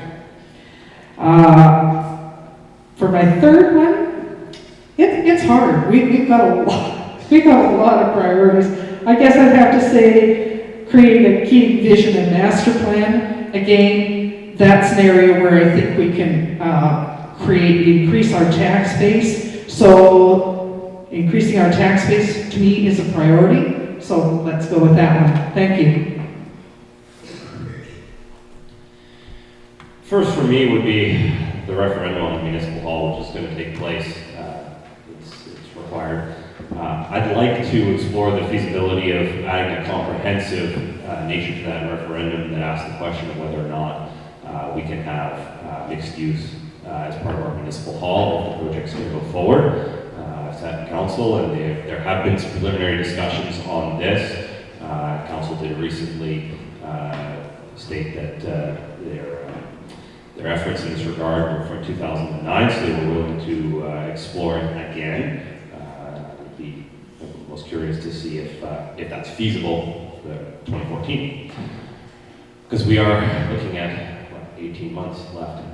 For my third one, it's hard. We've got a lot of priorities. I guess I'd have to say create a key vision and master plan. Again, that's an area where I think we can increase our tax base. So increasing our tax base to me is a priority. So let's go with that one. Thank you. First for me would be the referendum on the municipal hall, which is going to take place. It's required. I'd like to explore the feasibility of adding a comprehensive nature to that referendum that asks the question of whether or not we can have mixed use as part of our municipal hall if the project's going to go forward. I've sat in council and there have been some preliminary discussions on this. Council did recently state that their efforts in this regard were from 2009, so they were willing to explore it again. I'd be most curious to see if that's feasible for 2014. Because we are looking at 18 months left.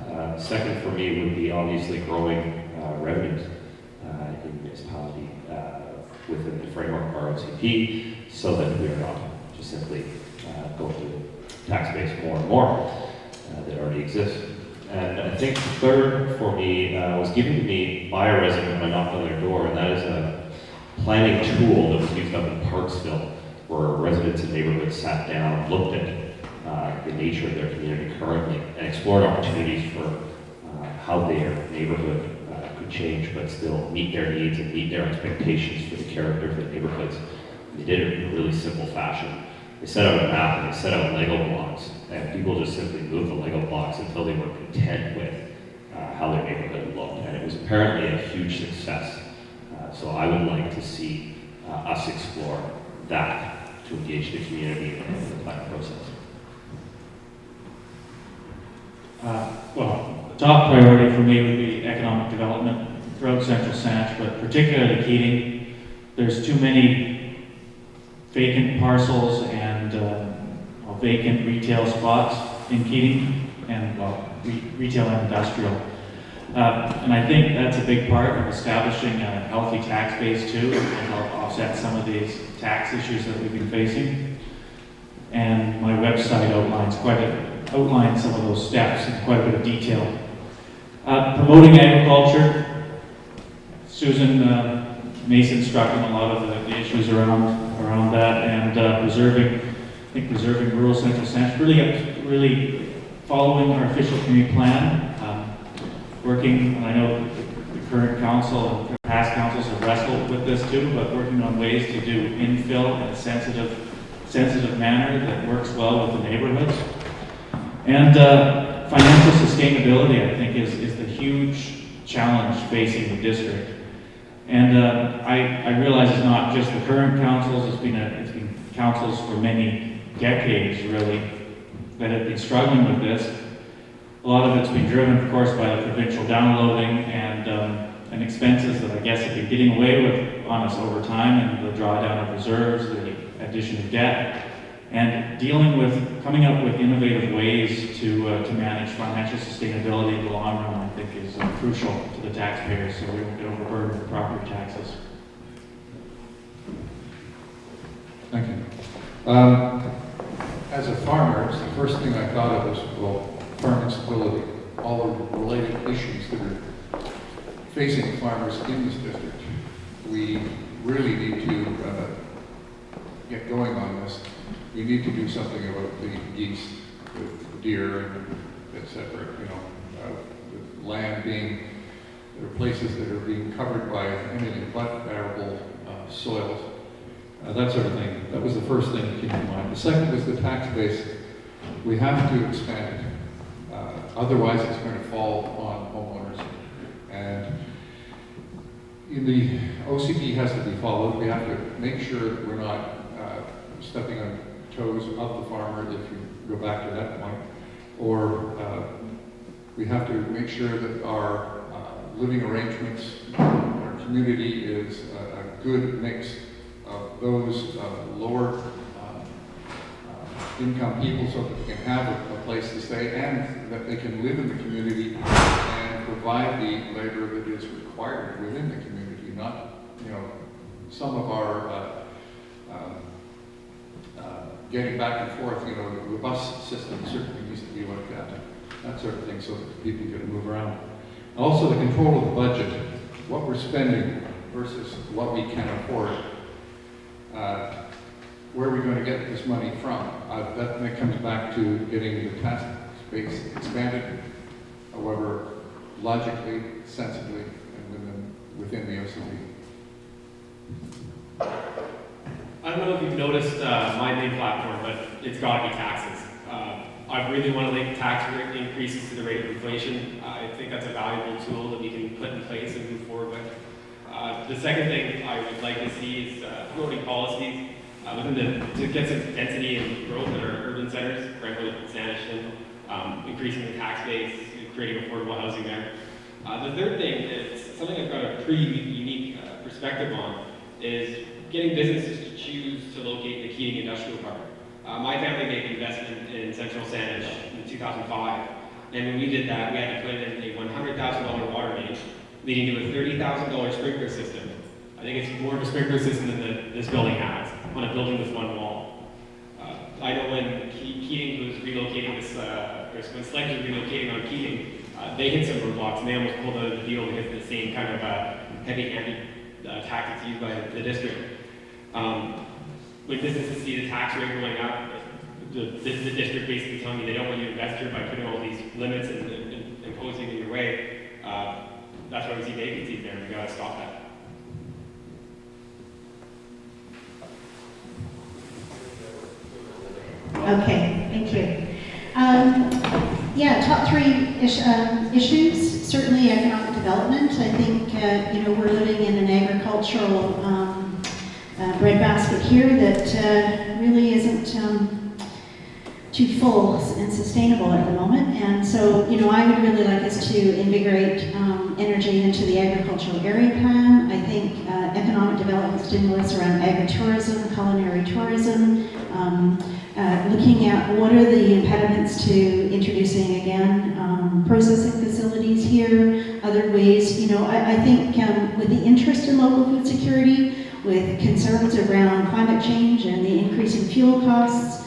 Second for me would be obviously growing revenues in municipality within the framework of our OCP, so that we are not just simply going to tax base more and more that already exists. And I think third for me was given to me by a resident when I knocked on their door, and that is a planning tool that was used up in Parksville, where residents and neighborhoods sat down, looked at the nature of their community currently, and explored opportunities for how their neighborhood could change, but still meet their needs and meet their expectations for the character of the neighborhoods. And they did it in a really simple fashion. They set out a map and they set out Lego blocks, and people just simply moved the Lego blocks until they were content with how their neighborhood looked, and it was apparently a huge success. So I would like to see us explore that to engage the community in the planning process. Well, the top priority for me would be economic development throughout central Saanich, but particularly Keating. There's too many vacant parcels and vacant retail spots in Keating, and retail and industrial. And I think that's a big part of establishing a healthy tax base too, and help offset some of these tax issues that we've been facing. And my website outlines some of those steps in quite a bit of detail. Promoting agriculture. Susan Mason struck on a lot of the issues around that, and preserving rural central Saanich. Really following our official community plan. Working, and I know the current council and past councils have wrestled with this too, but working on ways to do infill in a sensitive manner that works well with the neighborhoods. And financial sustainability, I think, is the huge challenge facing the district. And I realize it's not just the current councils, it's been councils for many decades, really, that have been struggling with this. A lot of it's been driven, of course, by the provincial downloading and expenses that I guess have been getting away with on us over time, and the drawdown of reserves, the addition of debt, and coming up with innovative ways to manage financial sustainability in the long run, I think is crucial to the taxpayers, so we don't get overburdened with property taxes. Thank you. As a farmer, the first thing I thought of was, farming stability, all the related issues that are facing farmers in this district. We really need to get going on this. We need to do something about the geese, with deer, and et cetera. With land being, there are places that are being covered by anything but arable soils, that sort of thing. That was the first thing that came to mind. The second was the tax base. We have to expand it. Otherwise, it's going to fall on homeowners. And the OCP has to be followed. We have to make sure that we're not stepping on toes of the farmer, if you go back to that point. Or we have to make sure that our living arrangements, our community is a good mix of those lower income people so that they can have a place to stay and that they can live in the community and provide the labor that is required within the community, not, some of our getting back and forth, the bus system certainly needs to be looked at, that sort of thing, so that people can move around. Also, the control of the budget, what we're spending versus what we can afford. Where are we going to get this money from? That comes back to getting the tax base expanded, however, logically, sensibly, and within the OCD. I don't know if you've noticed my main platform, but it's got to be taxes. I really want to link tax rate increases to the rate of inflation. I think that's a valuable tool that we can put in place and move forward with. The second thing I would like to see is promoting policies to get some density and growth in our urban centers, Brentwood, Saanich, increasing the tax base, creating affordable housing there. The third thing is something I've got a pretty unique perspective on is getting businesses to choose to locate in the Keating Industrial Park. My family made an investment in Central Saanich in 2005, and when we did that, we had to put in a $100,000 water main, leading to a $30,000 sprinkler system. I think it's more of a sprinkler system than this building has, on a building with one wall. I know when Keating was relocating this, or when Sledge was relocating on Keating, they hit some roadblocks, and they almost pulled out of the deal because of the same kind of heavy-handed tactics used by the district. When businesses see the tax rate going up, the district basically telling you they don't want you to invest here by putting all these limits and imposing in your way. That's why we see vacancies there, and we gotta stop that. Okay, thank you. Top three issues, certainly economic development. I think, we're living in an agricultural breadbasket here that really isn't too full and sustainable at the moment. And so, I would really like us to invigorate energy into the agricultural area plan. I think economic development stimulus around agritourism, culinary tourism, looking at what are the impediments to introducing again processing facilities here, other ways. I think with the interest in local food security, with concerns around climate change and the increasing fuel costs,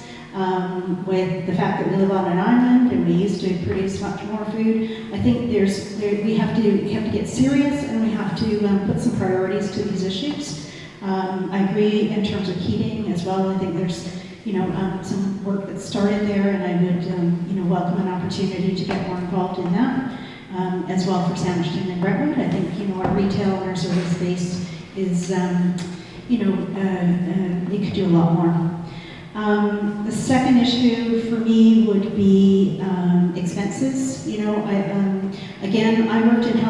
with the fact that we live on an island and we used to produce much more food, I think we have to get serious, and we have to put some priorities to these issues. I agree in terms of Keating as well. I think there's some work that's started there, and I would welcome an opportunity to get more involved in that, as well for Saanich and Brentwood. I think our retail and our service base is we could do a lot more. The second issue for me would be expenses.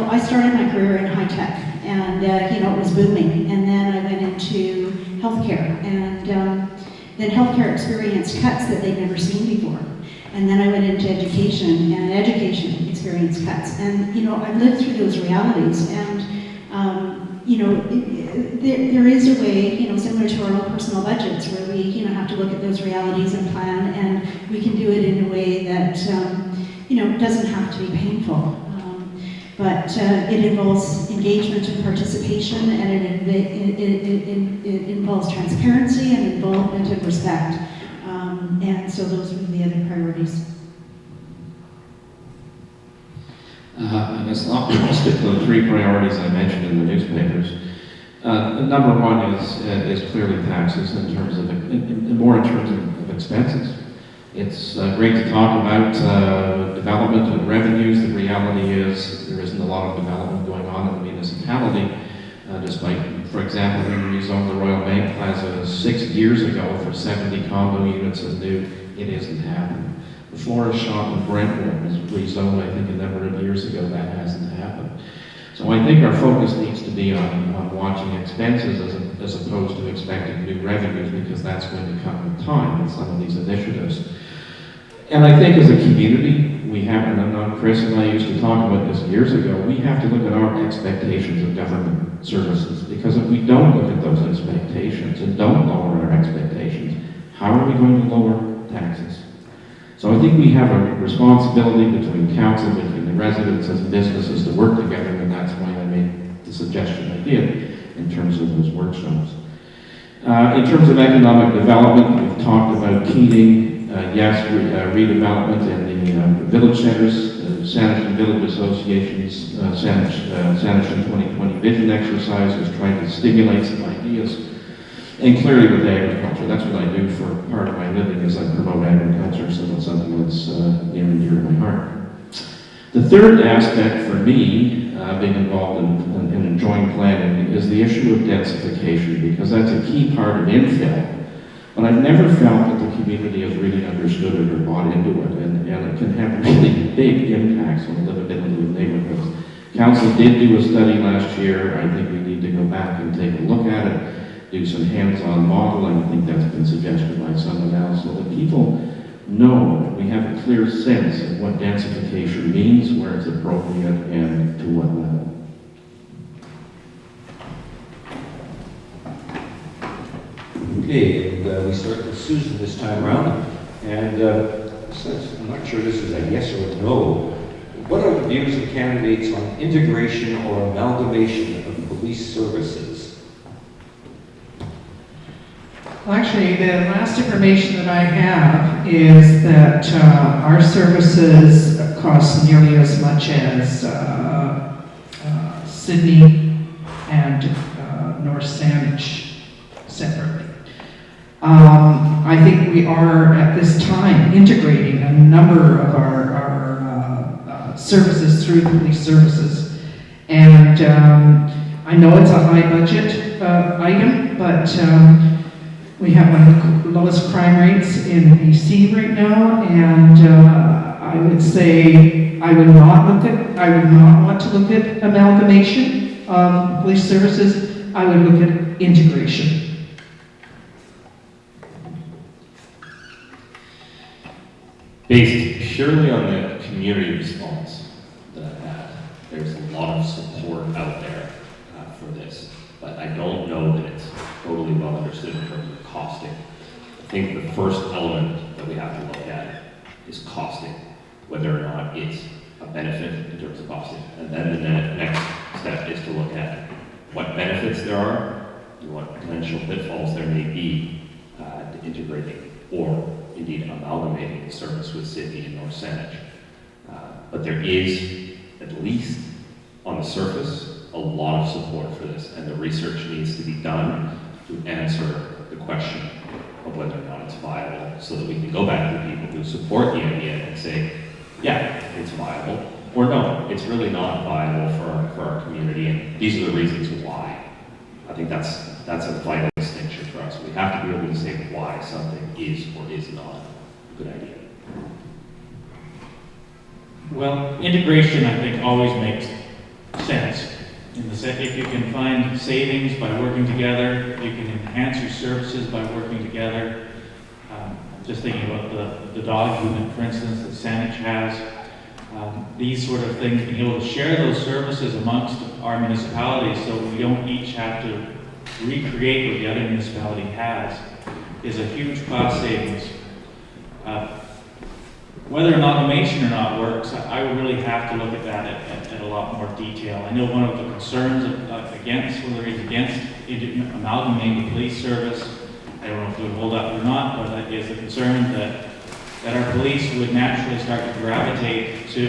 I started my career in high tech, and it was booming, and then I went into healthcare, and then healthcare experienced cuts that they'd never seen before. And then I went into education, and education experienced cuts. And, I've lived through those realities, and, there is a way, similar to our own personal budgets, where we, have to look at those realities and plan, and we can do it in a way that, doesn't have to be painful. But it involves engagement and participation, and it involves transparency and involvement and respect. And so those would be the other priorities. I guess I'll stick to the three priorities I mentioned in the newspapers. Number one is clearly taxes in terms of of expenses. It's great to talk about development and revenues. The reality is there isn't a lot of development going on in the municipality, despite, for example, we rezoned the Royal Bank Plaza 6 years ago for 70 condo units as new. It isn't happening. The florist shop in Brentwood was rezoned, I think, a number of years ago. That hasn't happened. So I think our focus needs to be on watching expenses as opposed to expecting new revenues, because that's going to come with time with some of these initiatives. And I think as a community, we have, and I know Chris and I used to talk about this years ago, we have to look at our expectations of government services, because if we don't look at those expectations and don't lower our expectations, how are we going to lower taxes. So I think we have a responsibility between council, between the residents and businesses to work together, and that's why I made the suggestion I did in terms of those workshops. In terms of economic development, we've talked about Keating, redevelopment in the village centers, Saanich Village Association's Saanich 2020 vision exercise is trying to stimulate some ideas. And clearly with agriculture, that's what I do for part of my living, is I promote agriculture, so it's something that's near and dear to my heart. The third aspect for me, being involved in enjoying planning, is the issue of densification, because that's a key part of infill. But I've never felt that the community has really understood it or bought into it, and it can have really big impacts on the livability of neighborhoods. Council did do a study last year. I think we need to go back and take a look at it, do some hands-on modeling. I think that's been suggested by someone else, so that people know that we have a clear sense of what densification means, where it's appropriate, and to what level. Okay, and we start with Susan this time around. And I'm not sure this is a yes or a no. What are the views of candidates on integration or amalgamation of police services? Well, actually, the last information that I have is that our services cost nearly as much as Sydney and North Saanich separately. I think we are at this time integrating a number of our services through the police services, and I know it's a high budget item, but we have one of the lowest crime rates in BC right now, and I would say I would not want to look at amalgamation of police services. I would look at integration. Based purely on the community response that I've had, there's a lot of support out there for this, but I don't know that it's totally well understood in terms of costing. I think the first element that we have to look at is costing, whether or not it's a benefit in terms of costing. And then the next step is to look at what benefits there are and what potential pitfalls there may be to integrating or indeed amalgamating the service with Sydney and North Saanich. But there is, at least on the surface, a lot of support for this, and the research needs to be done to answer the question of whether or not it's viable, so that we can go back to people who support the idea and say, yeah, it's viable, or no, it's really not viable for our community, and these are the reasons why. I think that's a vital distinction for us. We have to be able to say why something is or is not a good idea. Well, integration, I think, always makes sense. In the sense, if you can find savings by working together, if you can enhance your services by working together. Just thinking about the dog unit, for instance, that Saanich has. These sort of things, being able to share those services amongst our municipalities so we don't each have to recreate what the other municipality has, is a huge cost savings. Whether amalgamation or not works, I would really have to look at that at a lot more detail. I know one of the concerns against, whether it's against amalgamating the police service, I don't know if it would hold up or not, but that is a concern that our police would naturally start to gravitate to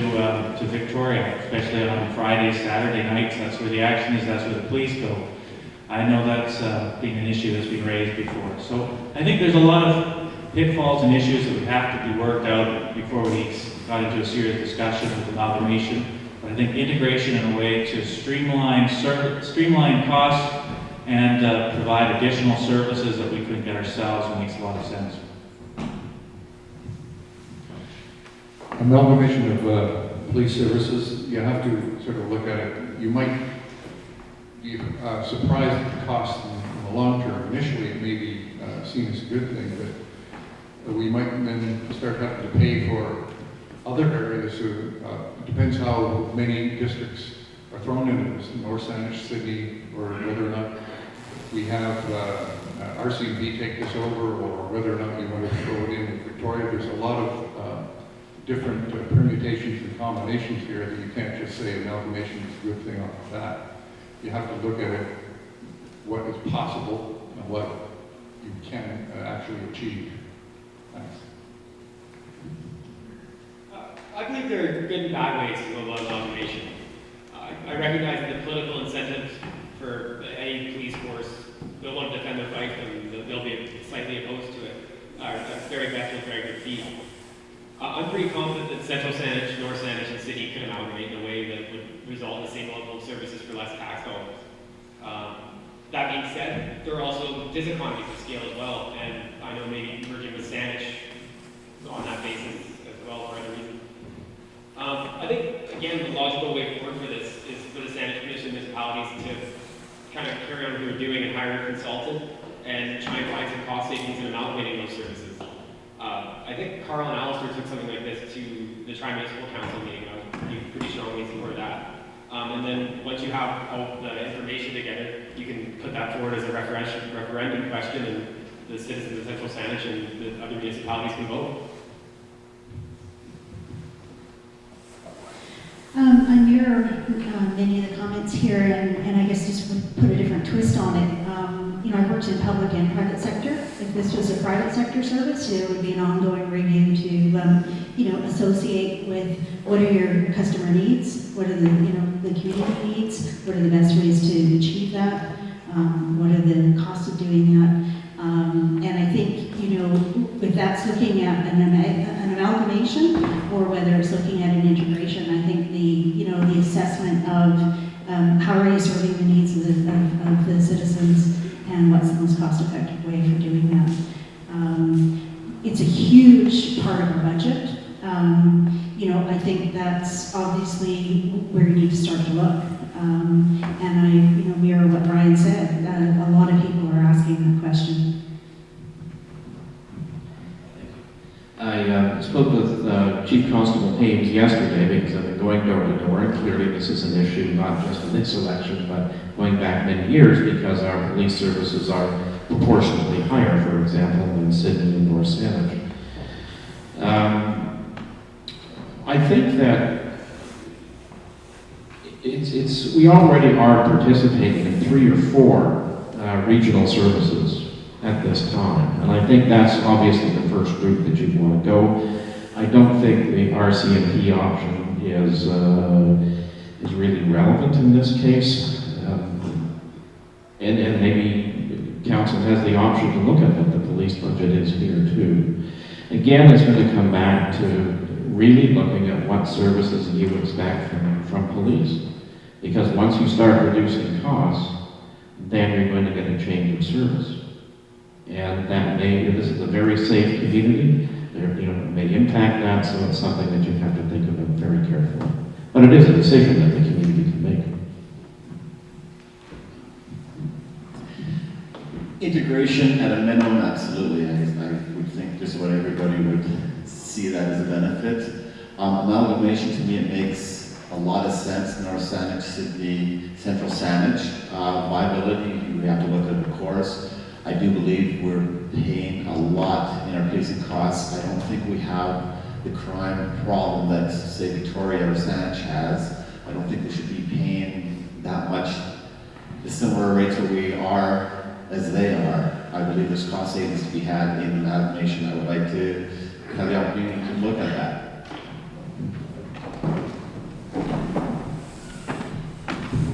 Victoria, especially on Friday, Saturday nights. That's where the action is, that's where the police go. I know that's been an issue that's been raised before. So I think there's a lot of pitfalls and issues that would have to be worked out before we got into a serious discussion with amalgamation. But I think integration in a way to streamline costs and provide additional services that we couldn't get ourselves makes a lot of sense. Amalgamation of police services, you have to sort of look at it. You might be surprised at the cost in the long term. Initially, it may be seen as a good thing, but we might then start having to pay for other areas. It depends how many districts are thrown into this, North Saanich, Sydney, or whether or not we have RCB take this over, or whether or not you want to throw it in with Victoria. There's a lot of different permutations and combinations here that you can't just say amalgamation is a good thing off of that. You have to look at it, what is possible and what you can actually achieve. Thanks. I believe there are good and bad ways to go about amalgamation. I recognize that the political incentives for any police force, they'll want to defend their fight and they'll be slightly opposed to it. That's very best with very good feet. I'm pretty confident that Central Saanich, North Saanich, and City could amalgamate in a way that would result in the same level of services for less tax dollars. That being said, there are also diseconomies of scale as well, and I know maybe merging with Saanich on that basis as well for other reasons. I think, again, the logical way forward for this is for the Saanich Commission municipalities to kind of carry on what they're doing and hire a consultant and try and find some cost savings in amalgamating those services. I think Carl and Alistair took something like this to the Tri-Municipal Council meeting. I would pretty strongly support that. And then once you have all the information together, you can put that forward as a referendum question, and the citizens of Central Saanich and the other municipalities can vote. I mirror many of the comments here, and I guess just would put a different twist on it. I've worked in public and private sector. If this was a private sector service, there would be an ongoing review to, associate with what are your customer needs, what are the community needs, what are the best ways to achieve that, what are the costs of doing that. And I think, if that's looking at an amalgamation or whether it's looking at an integration, I think the assessment of how are you serving the needs of the citizens and what's the most cost-effective way for doing that. It's a huge part of our budget. I think that's obviously where you need to start to look. And I, mirror what Brian said. A lot of people are asking that question. I spoke with Chief Constable Hames yesterday because I've been going door to door, and clearly this is an issue not just in this election, but going back many years because our police services are proportionately higher, for example, in Sydney and North Saanich. I think that we already are participating in 3 or 4 regional services at this time, and I think that's obviously the first route that you want to go. I don't think the RCMP option is really relevant in this case, and maybe council has the option to look at what the police budget is here too. Again, it's going to come back to really looking at what services you expect from police, because once you start reducing costs, then you're going to get a change of service. And that this is a very safe community, it may impact that, so it's something that you have to think about very carefully. But it is a decision that the community can make. Integration at a minimum, absolutely. I would think just about everybody would see that as a benefit. Amalgamation, to me, it makes a lot of sense. North Saanich, Sydney, Central Saanich. Viability, we have to look at, of course. I do believe we're paying a lot in our policing costs. I don't think we have the crime problem that, say, Victoria or Saanich has. I don't think we should be paying that much, the similar rates where we are as they are. I believe there's cost savings to be had in amalgamation. I would like to have the opportunity to look at that.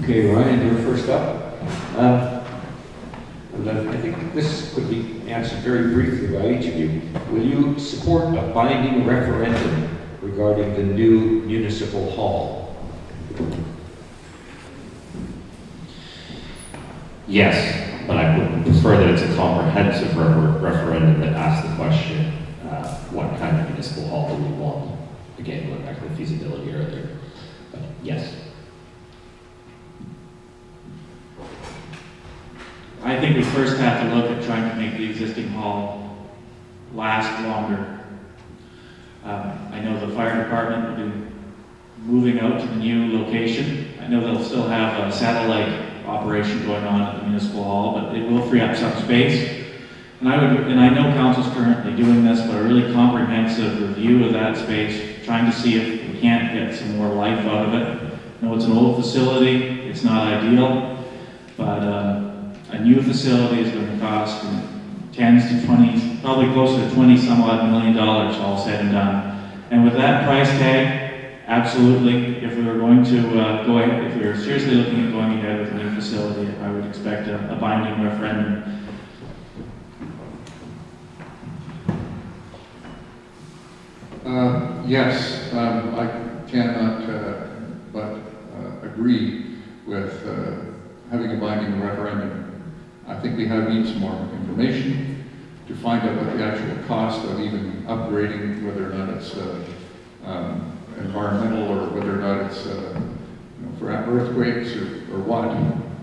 Okay, Ryan, you're first up. I think this could be answered very briefly by each of you. Will you support a binding referendum regarding the new municipal hall? Yes, but I would prefer that it's a comprehensive referendum that asks the question, what kind of municipal hall do we want? Again, going back to the feasibility earlier. But yes. I think we first have to look at trying to make the existing hall last longer. I know the fire department will be moving out to the new location. I know they'll still have a satellite operation going on at the municipal hall, but it will free up some space. And I know council's currently doing this, but a really comprehensive review of that space, trying to see if we can't get some more life out of it. I know it's an old facility, it's not ideal, but a new facility is going to cost tens to 20, probably closer to 20 some odd $1 million all said and done. And with that price tag, absolutely, if we were going to go ahead, if we were seriously looking at going ahead with a new facility, I would expect a binding referendum. Yes, I cannot but agree with having a binding referendum. I think we need some more information to find out what the actual cost of even upgrading, whether or not it's environmental or whether or not it's for earthquakes or what.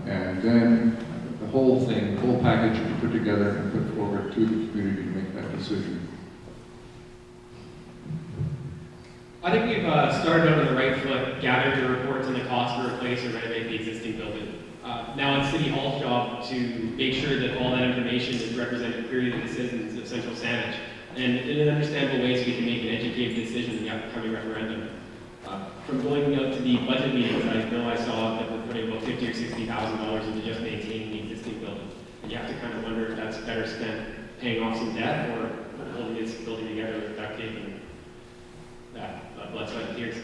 And then the whole thing, the whole package will be put together and put forward to the community to make that decision. I think we've started out on the right foot, gathered the reports on the cost to replace or renovate the existing building. Now it's City Hall's job to make sure that all that information is represented clearly to the citizens of Central Saanich, and in understandable ways we can make an educated decision in the upcoming referendum. From going out to the budget meetings, I know I saw that we're putting about $50,000 or $60,000 into just maintaining the existing building. And you have to kind of wonder if that's better spent paying off some debt or holding this building together with duct tape and that blood, sweat, and tears.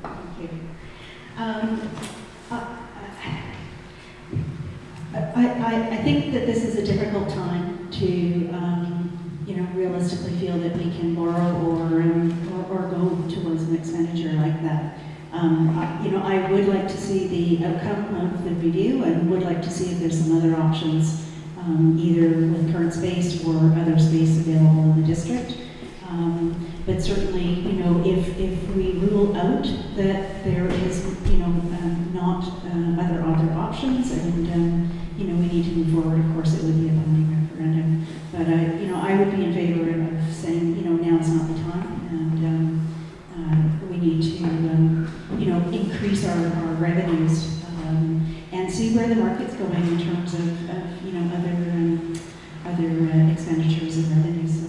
Thank you. I think that this is a difficult time to, realistically feel that we can borrow or go towards an expenditure like that. I would like to see the outcome of the review and would like to see if there's some other options, either with current space or other space available in the district. But certainly, if we rule out that there is, not other options, and we need to move forward, of course, it would be a binding referendum. But I would be in favor of saying, now's not the time, and we need to, increase our revenues and see where the market's going in terms of other expenditures and revenues. So.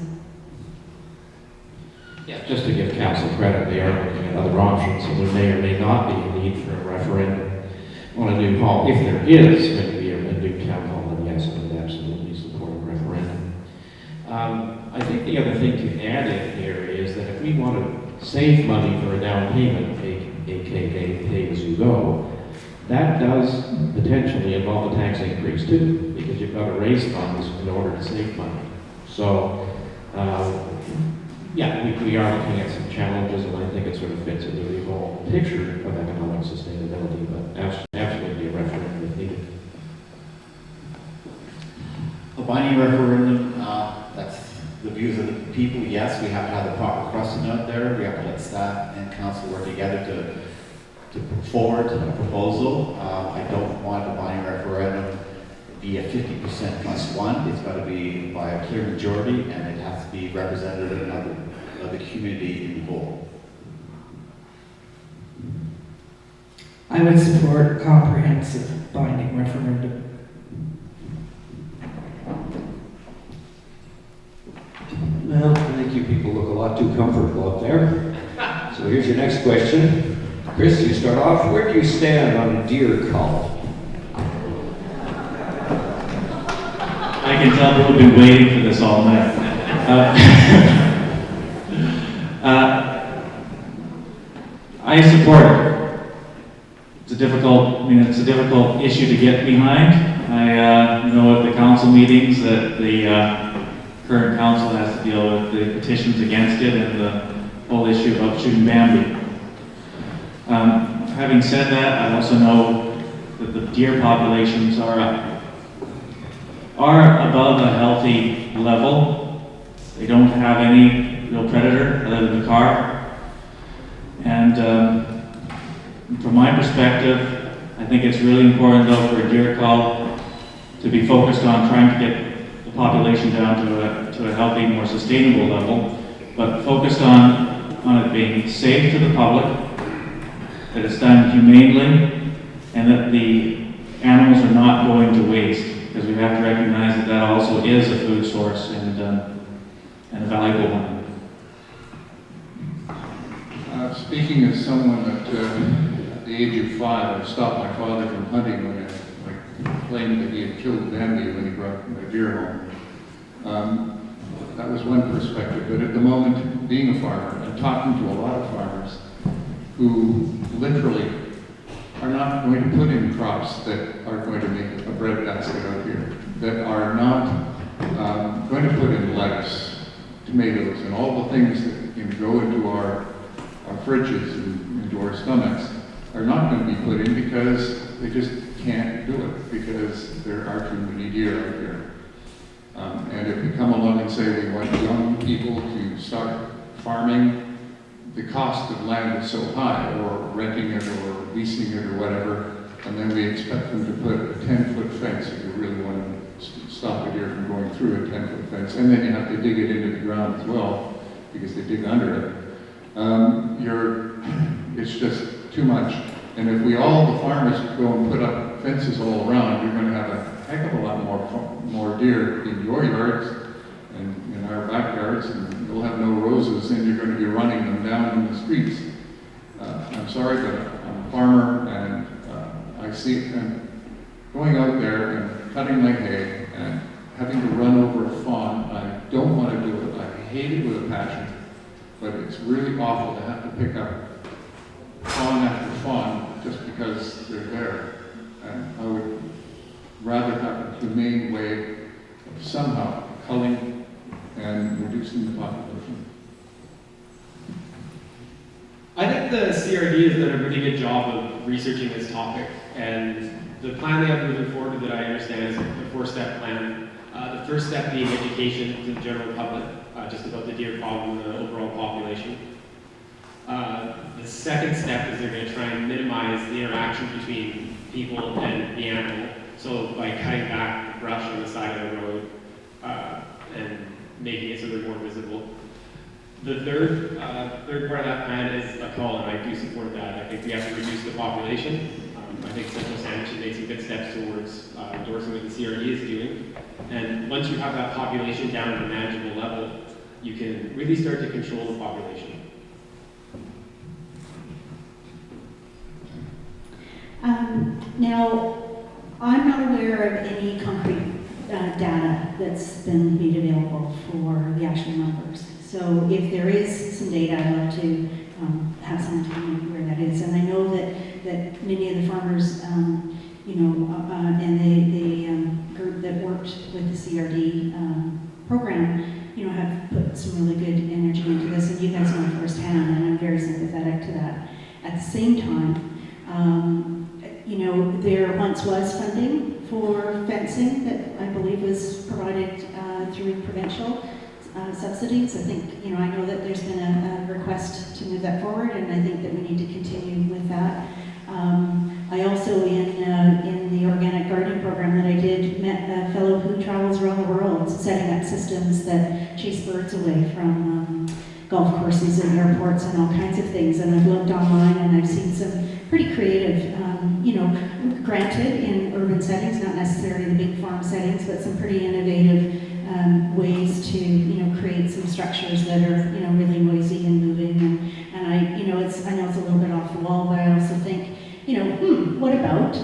Yeah, just to give council credit, they are looking at other options, so there may or may not be a need for a referendum on a new hall. If there is going to be a new town hall, then yes, I would absolutely support a referendum. I think the other thing to add in here is that if we want to save money for a down payment, aka pay as you go, that does potentially involve a tax increase too, because you've got to raise funds in order to save money. So, yeah, we are looking at some challenges, and I think it sort of fits into the overall picture of economic sustainability, but absolutely a referendum if needed. A binding referendum, that's the views of the people. Yes, we have to have the proper precedent out there. We have to let staff and council work together to put forward a proposal. I don't want a binding referendum to be a 50% plus one. It's got to be by a clear majority, and it has to be representative of the community in the whole. I would support a comprehensive binding referendum. Well, I think you people look a lot too comfortable up there. So here's your next question. Chris, you start off. Where do you stand on deer cull? I can tell people have been waiting for this all night. I support it. It's a difficult issue to get behind. I know at the council meetings that the current council has to deal with the petitions against it and the whole issue about shooting Bambi. Having said that, I also know that the deer populations are above a healthy level. They don't have any real predator other than the car. And from my perspective, I think it's really important though for a deer cull to be focused on trying to get the population down to a healthy, more sustainable level, but focused on it being safe to the public, that it's done humanely, and that the animals are not going to waste, because we have to recognize that that also is a food source and a valuable one. Speaking as someone that, at the age of 5, I stopped my father from hunting when I claimed that he had killed Bambi when he brought a deer home. That was one perspective, but at the moment, being a farmer and talking to a lot of farmers who literally are not going to put in crops that are going to make a breadbasket out here, that are not going to put in lettuce, tomatoes, and all the things that go into our fridges and into our stomachs are not going to be put in because they just can't do it because there are too many deer out here. And if we come along and say we want young people to start farming, the cost of land is so high, or renting it or leasing it or whatever, and then we expect them to put a 10-foot fence if you really want to stop a deer from going through a 10-foot fence, and then you have to dig it into the ground as well because they dig under it. It's just too much. And if the farmers go and put up fences all around, you're going to have a heck of a lot more deer in your yards and in our backyards, and you'll have no roses, and you're going to be running them down in the streets. I'm sorry, but I'm a farmer, and I see and going out there and cutting my hay and having to run over a fawn. I don't want to do it. I hate it with a passion. But it's really awful to have to pick up fawn after fawn just because they're there. And I would rather have a humane way of somehow culling and reducing the population. I think the CRD has done a really good job of researching this topic, and the plan they have moving forward that I understand is a 4-step plan. The first step being education to the general public, just about the deer problem and the overall population. The second step is they're going to try and minimize the interaction between people and the animal, so by cutting back brush on the side of the road and making it so they're more visible. The third part of that plan is a call, and I do support that. I think we have to reduce the population. I think Central Saanich has made some good steps towards endorsing what the CRD is doing. And once you have that population down at a manageable level, you can really start to control the population. Now, I'm not aware of any concrete data that's been made available for the actual numbers. So if there is some data, I'd love to have someone tell me where that is. And I know that many of the farmers, and the group that worked with the CRD program, have put some really good energy into this, and you guys know firsthand, and I'm very sympathetic to that. At the same time, there once was funding for fencing that I believe was provided through provincial subsidies. I think, I know that there's been a request to move that forward, and I think that we need to continue with that. I also, in the organic gardening program that I did, met a fellow who travels around the world setting up systems that chase birds away from golf courses and airports and all kinds of things. And I've looked online and I've seen some pretty creative, granted in urban settings, not necessarily the big farm settings, but some pretty innovative ways to, create some structures that are, really noisy and moving. And I know it's a little bit off the wall, but I also think, what about,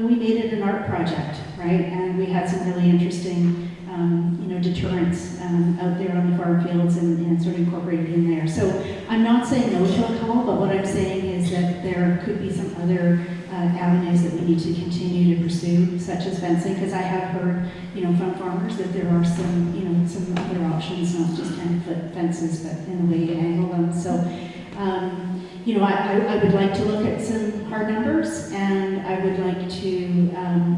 we made it an art project, right? And we had some really interesting, deterrents out there on the farm fields and sort of incorporated in there. So I'm not saying no to a call, but what I'm saying is that there could be some other avenues that we need to continue to pursue, such as fencing, because I have heard, from farmers that there are some, some other options, not just 10-foot fences, but in the way you angle them. So, I would like to look at some hard numbers, and I would like to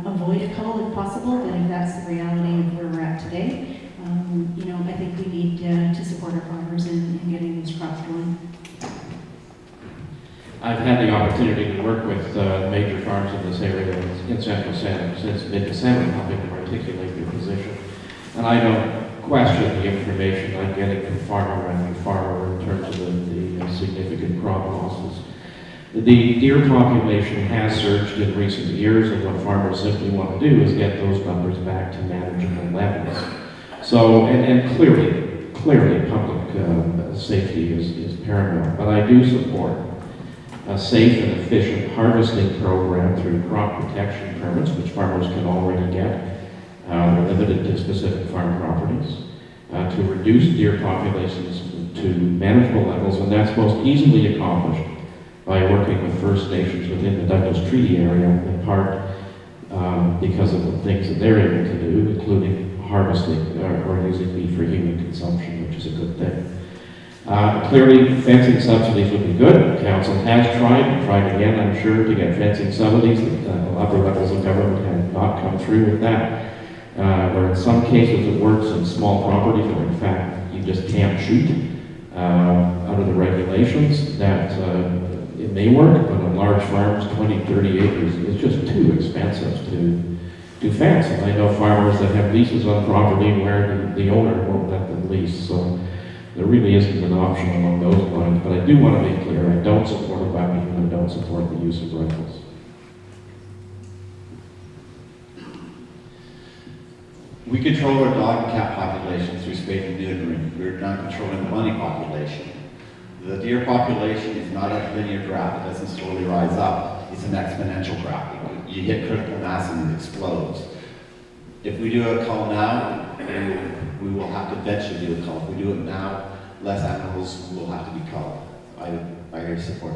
avoid a call if possible, but if that's the reality of where we're at today, I think we need to support our farmers in getting these crops going. I've had the opportunity to work with major farms in this area in Central Saanich since mid-December, helping them articulate their position. And I don't question the information I'm getting from farmer after farmer in terms of the significant crop losses. The deer population has surged in recent years, and what farmers simply want to do is get those numbers back to manageable levels. So, and clearly public safety is paramount, but I do support a safe and efficient harvesting program through crop protection permits, which farmers can already get. They're limited to specific farm properties, to reduce deer populations to manageable levels, and that's most easily accomplished by working with First Nations within the Douglas Treaty area, in part because of the things that they're able to do, including harvesting or using meat for human consumption, which is a good thing. Clearly, fencing subsidies would be good. Council has tried again, I'm sure, to get fencing subsidies. The upper levels of government have not come through with that. Where in some cases it works in small properties where in fact you just can't shoot under the regulations, that it may work, but on large farms, 20, 30 acres is just too expensive to fence. And I know farmers that have leases on property where the owner won't let them lease. So there really isn't an option along those lines. But I do want to be clear, I don't support a weapon and I don't support the use of rifles. We control our dog and cat populations through spade and neutering. We're not controlling the bunny population. The deer population is not a linear graph. It doesn't slowly rise up. It's an exponential graph. You hit critical mass and it explodes. If we do a cull now, we will have to eventually do a cull. If we do it now, less animals will have to be culled. I support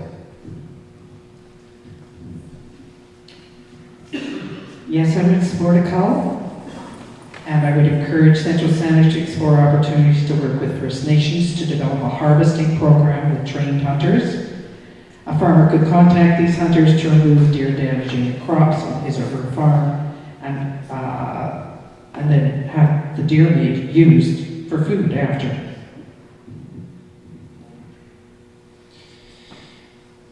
it. Yes, I would support a cull. And I would encourage Central Saanich to explore opportunities to work with First Nations to develop a harvesting program with trained hunters. A farmer could contact these hunters to remove deer damaging crops on his or her farm and then have the deer meat used for food after.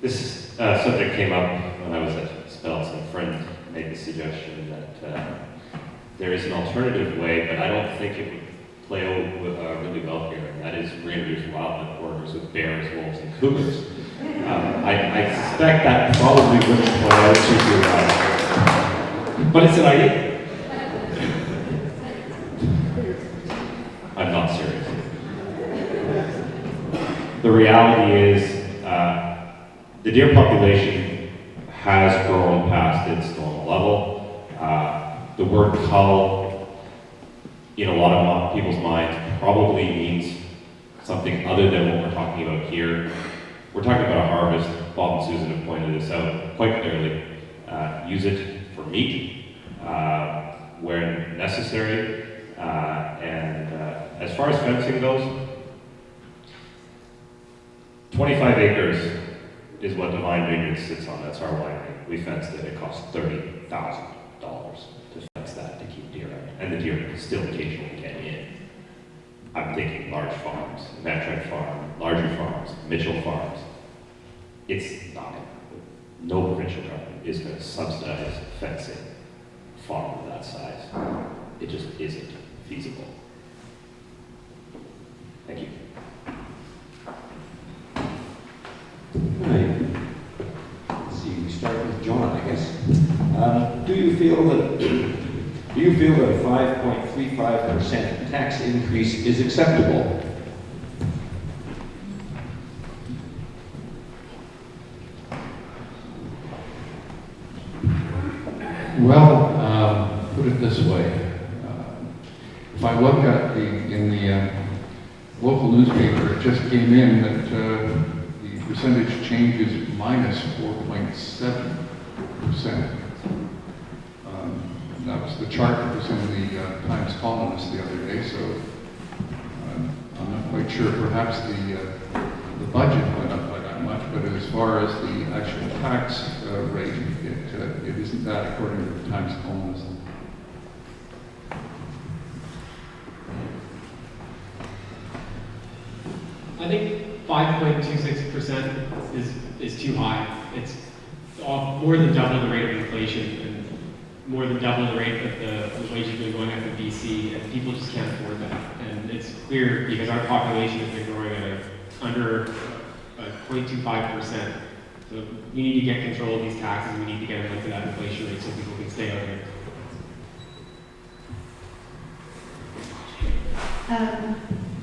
This subject came up when I was at Spells, and a friend made the suggestion that there is an alternative way, but I don't think it would play out really well here, and that is reintroduce wildlife corridors with bears, wolves, and cougars. I suspect that probably wouldn't play out too well, but it's an idea. I'm not serious. The reality is the deer population has grown past its normal level. The word cull, in a lot of people's minds, probably means something other than what we're talking about here. We're talking about a harvest. Bob and Susan have pointed this out quite clearly. Use it for meat when necessary. And as far as fencing goes, 25 acres is what Divine Vineyards sits on. That's our winery. We fenced it. It cost $30,000 to fence that to keep deer out. And the deer still occasionally get in. I'm thinking large farms, Metric Farm, larger farms, Mitchell Farms. It's not going to, no provincial government is going to subsidize fencing a farm of that size. It just isn't feasible. Thank you. Right. Let's see, we start with John, I guess. Do you feel that a 5.35% tax increase is acceptable? Well, put it this way. If I look at in the local newspaper, it just came in that the percentage change is minus 4.7%. That was the chart that was in the Times Colonist the other day, so I'm not quite sure. Perhaps the budget went up by that much, but as far as the actual tax rate, it isn't that according to the Times Colonist. I think 5.26% is too high. It's more than double the rate of inflation, and more than double the rate that the wages have been going up in BC, and people just can't afford that. And it's clear because our population has been growing at under 0.25%. So we need to get control of these taxes. We need to get them into that inflation rate so people can stay out here.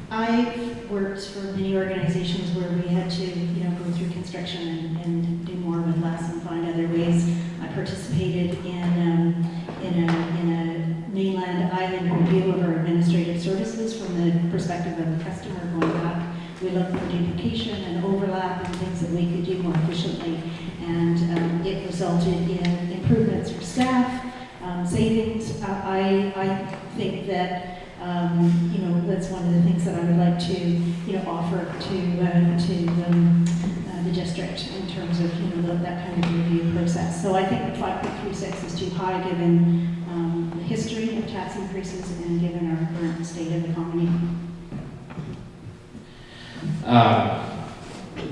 I've worked for many organizations where we had to, go through construction and do more with less and find other ways. I participated in a mainland island review of our administrative services from the perspective of the customer going back. We looked for duplication and overlap and things that we could do more efficiently, and it resulted in improvements for staff, savings. I think that that's one of the things that I would like to offer to the district in terms of that kind of review process. So I think 5.36 is too high given the history of tax increases and given our current state of the economy.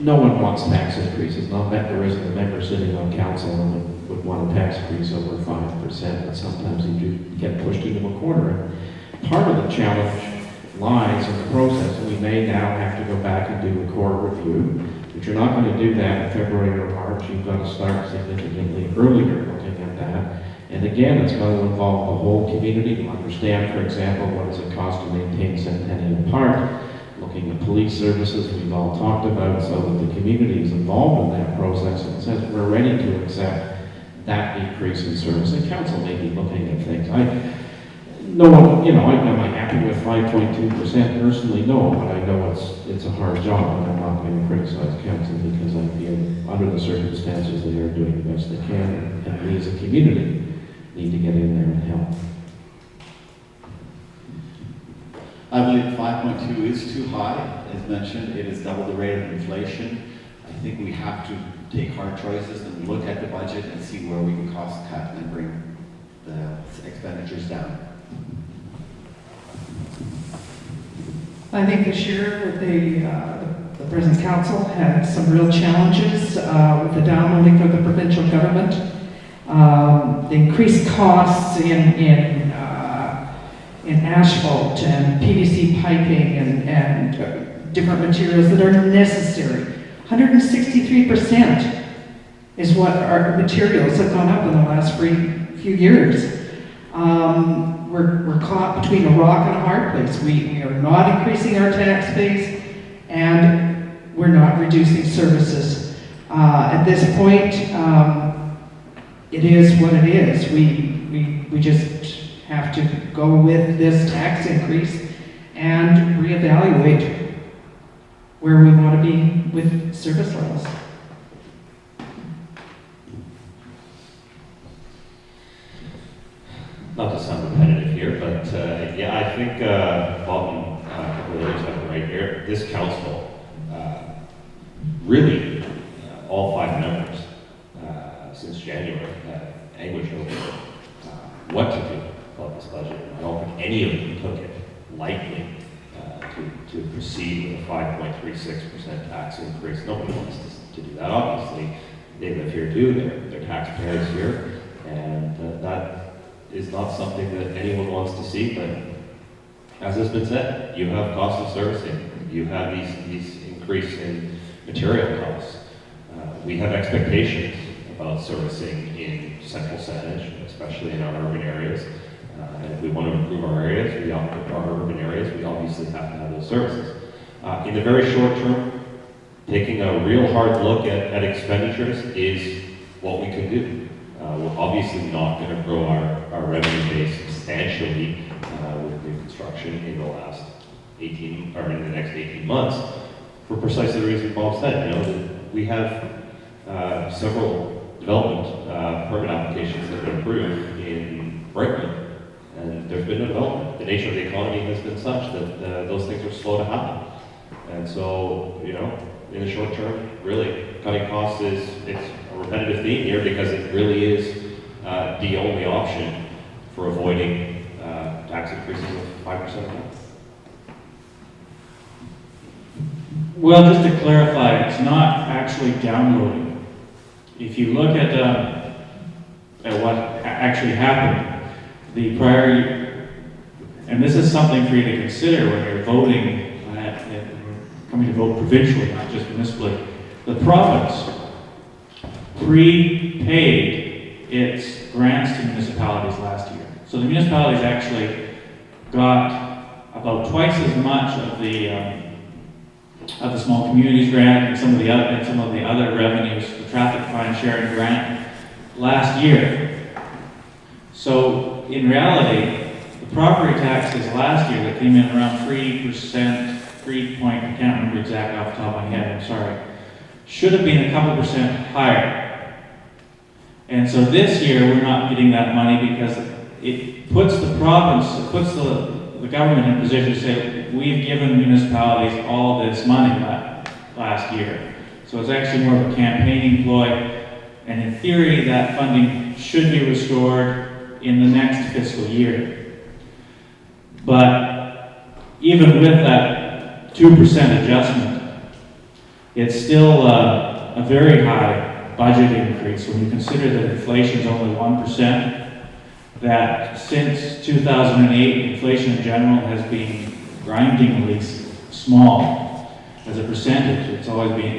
No one wants tax increases. Not that there isn't a member sitting on council and would want a tax increase over 5%, but sometimes you do get pushed into a corner. Part of the challenge lies in the process, and we may now have to go back and do a core review, but you're not going to do that in February or March. You've got to start significantly earlier looking at that. And again, it's going to involve the whole community to understand, for example, what does it cost to maintain Centennial Park, looking at police services we've all talked about, so that the community is involved in that process and says we're ready to accept that decrease in service. And council may be looking at things. Am I happy with 5.2% personally? No, but I know it's a hard job, and I'm not going to criticize council because I feel under the circumstances they are doing the best they can, and we as a community need to get in there and help. I believe 5.2 is too high. As mentioned, it is double the rate of inflation. I think we have to take hard choices and look at the budget and see where we can cost cut and bring the expenditures down. I think this year the present council had some real challenges with the downloading of the provincial government, the increased costs in asphalt and PVC piping and different materials that are necessary. 163% is what our materials have gone up in the last few years. We're caught between a rock and a hard place. We are not increasing our tax base, and we're not reducing services. At this point, it is what it is. We just have to go with this tax increase and reevaluate where we want to be with service levels. Not to sound repetitive here, but I think Bob and a couple of others have it right here. This council, really, all 5 members since January, anguish over what to do about this budget. I don't think any of them took it lightly to proceed with a 5.36% tax increase. Nobody wants to do that. Obviously, they live here too. They're taxpayers here, and that is not something that anyone wants to see, but as has been said, you have cost of servicing, you have these increase in material costs. We have expectations about servicing in central Saanich, especially in our urban areas. And if we want to improve our areas, our urban areas, we obviously have to have those services. In the very short term, taking a real hard look at expenditures is what we can do. We're obviously not going to grow our revenue base substantially with new construction in the last 18 or in the next 18 months for precisely the reason Bob said. That we have several development permit applications that have been approved in Brightwood, and there's been no development. The nature of the economy has been such that those things are slow to happen. And so, in the short term, really, cutting costs it's a repetitive theme here because it really is the only option for avoiding tax increases of 5%. Well, just to clarify, it's not actually downloading. If you look at what actually happened. The prior, and this is something for you to consider when you're voting, coming to vote provincially, not just municipally. The province prepaid its grants to municipalities last year. So the municipalities actually got about twice as much of the small communities grant and some of the other revenues, the traffic fine sharing grant last year. So in reality, the property taxes last year that came in around 3%, I can't remember exactly off the top of my head, I'm sorry, should have been a couple percent higher. And so this year we're not getting that money because it puts the province, it puts the government in a position to say, we've given municipalities all this money last year. So it's actually more of a campaigning ploy, and in theory that funding should be restored in the next fiscal year. But even with that 2% adjustment, it's still a very high budget increase when you consider that inflation is only 1%. That since 2008, inflation in general has been grindingly small as a percentage. It's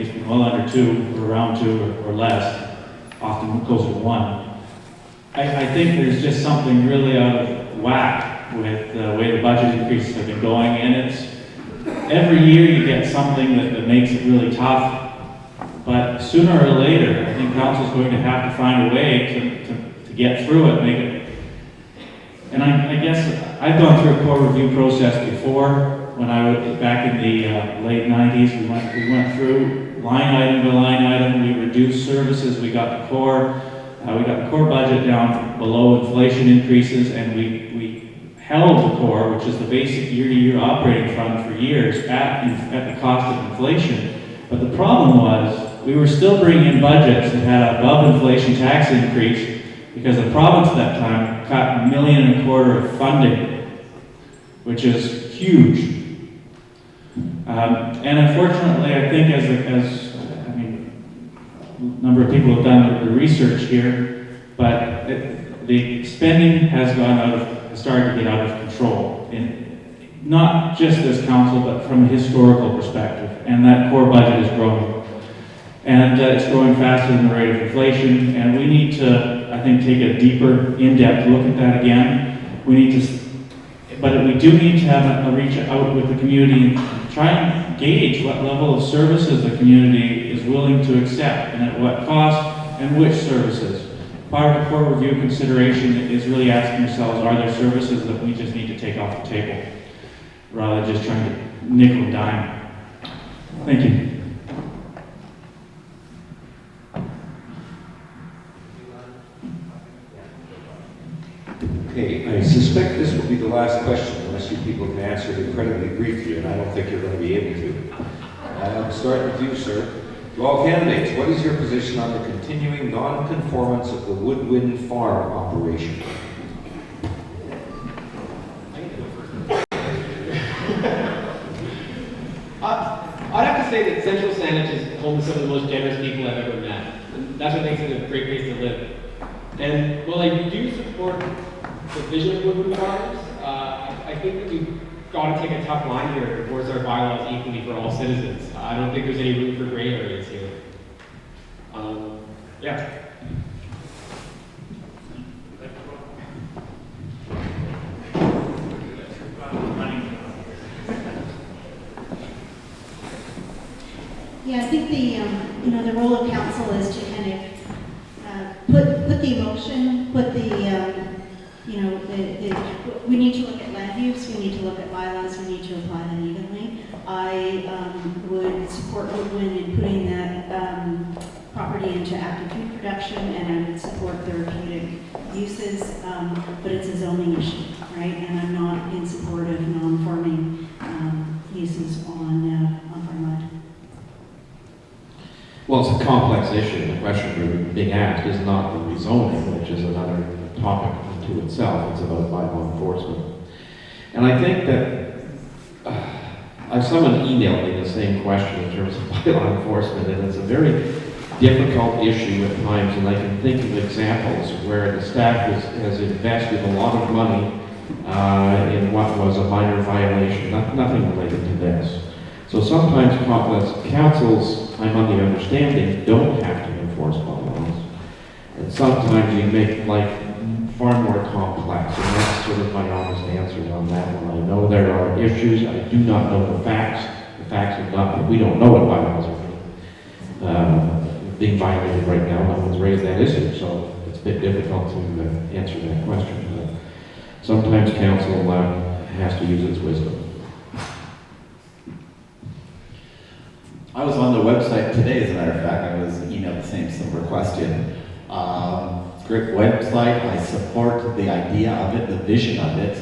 been well under 2, or around 2 or less, often closer to 1. I think there's just something really out of whack with the way the budget increases have been going, and it's every year you get something that makes it really tough, but sooner or later, I think council's going to have to find a way to get through it, make it. And I guess I've gone through a core review process before. When I was back in the late 90s, we went through line item to line item. We reduced services. We got the core budget down below inflation increases, and we held the core, which is the basic year-to-year operating fund, for years at the cost of inflation. But the problem was we were still bringing in budgets that had above inflation tax increase, because the province at that time cut $1.25 million of funding, which is huge. And unfortunately, I think a number of people have done the research here, but the spending has started to get out of control, not just this council, but from a historical perspective. And that core budget is growing. And it's growing faster than the rate of inflation, and we need to, I think, take a deeper, in-depth look at that again. We do need to have a reach out with the community and try and gauge what level of services the community is willing to accept and at what cost and which services. Part of the core review consideration is really asking ourselves, are there services that we just need to take off the table rather than just trying to nickel and dime? Thank you. Okay, I suspect this will be the last question unless you people can answer it incredibly briefly, and I don't think you're going to be able to. I'll start with you, sir. To all candidates, what is your position on the continuing non-conformance of the Woodwind farm operation? I'd have to say that Central Saanich is home to some of the most generous people I've ever met. And that's what makes it a great place to live. And while I do support the vision of Woodwind Farms, I think that we've got to take a tough line here to enforce our bylaws equally for all citizens. I don't think there's any room for gray areas here. Yeah. Yeah, I think the role of council is to kind of put the emotion, we need to look at land use, we need to look at bylaws, we need to apply them evenly. I would support Woodwind in putting that property into active food production, and I would support therapeutic uses, but it's a zoning issue, right? And I'm not in support of non-farming uses on farmland. Well, it's a complex issue. The question being asked is not the rezoning, which is another topic to itself. It's about bylaw enforcement. And I think that someone emailed me the same question in terms of bylaw enforcement, and it's a very difficult issue at times, and I can think of examples where the staff has invested a lot of money in what was a minor violation, nothing related to this. So sometimes councils, I'm on the understanding, don't have to enforce bylaws. And sometimes you make life far more complex, and that's sort of my honest answer on that one. I know there are issues, I do not know the facts. The facts are not, we don't know what bylaws are being violated right now. No one's raised that issue, so it's a bit difficult to answer that question. But sometimes council has to use its wisdom. I was on the website today, as a matter of fact. I was emailed the same similar question. It's a great website. I support the idea of it, the vision of it.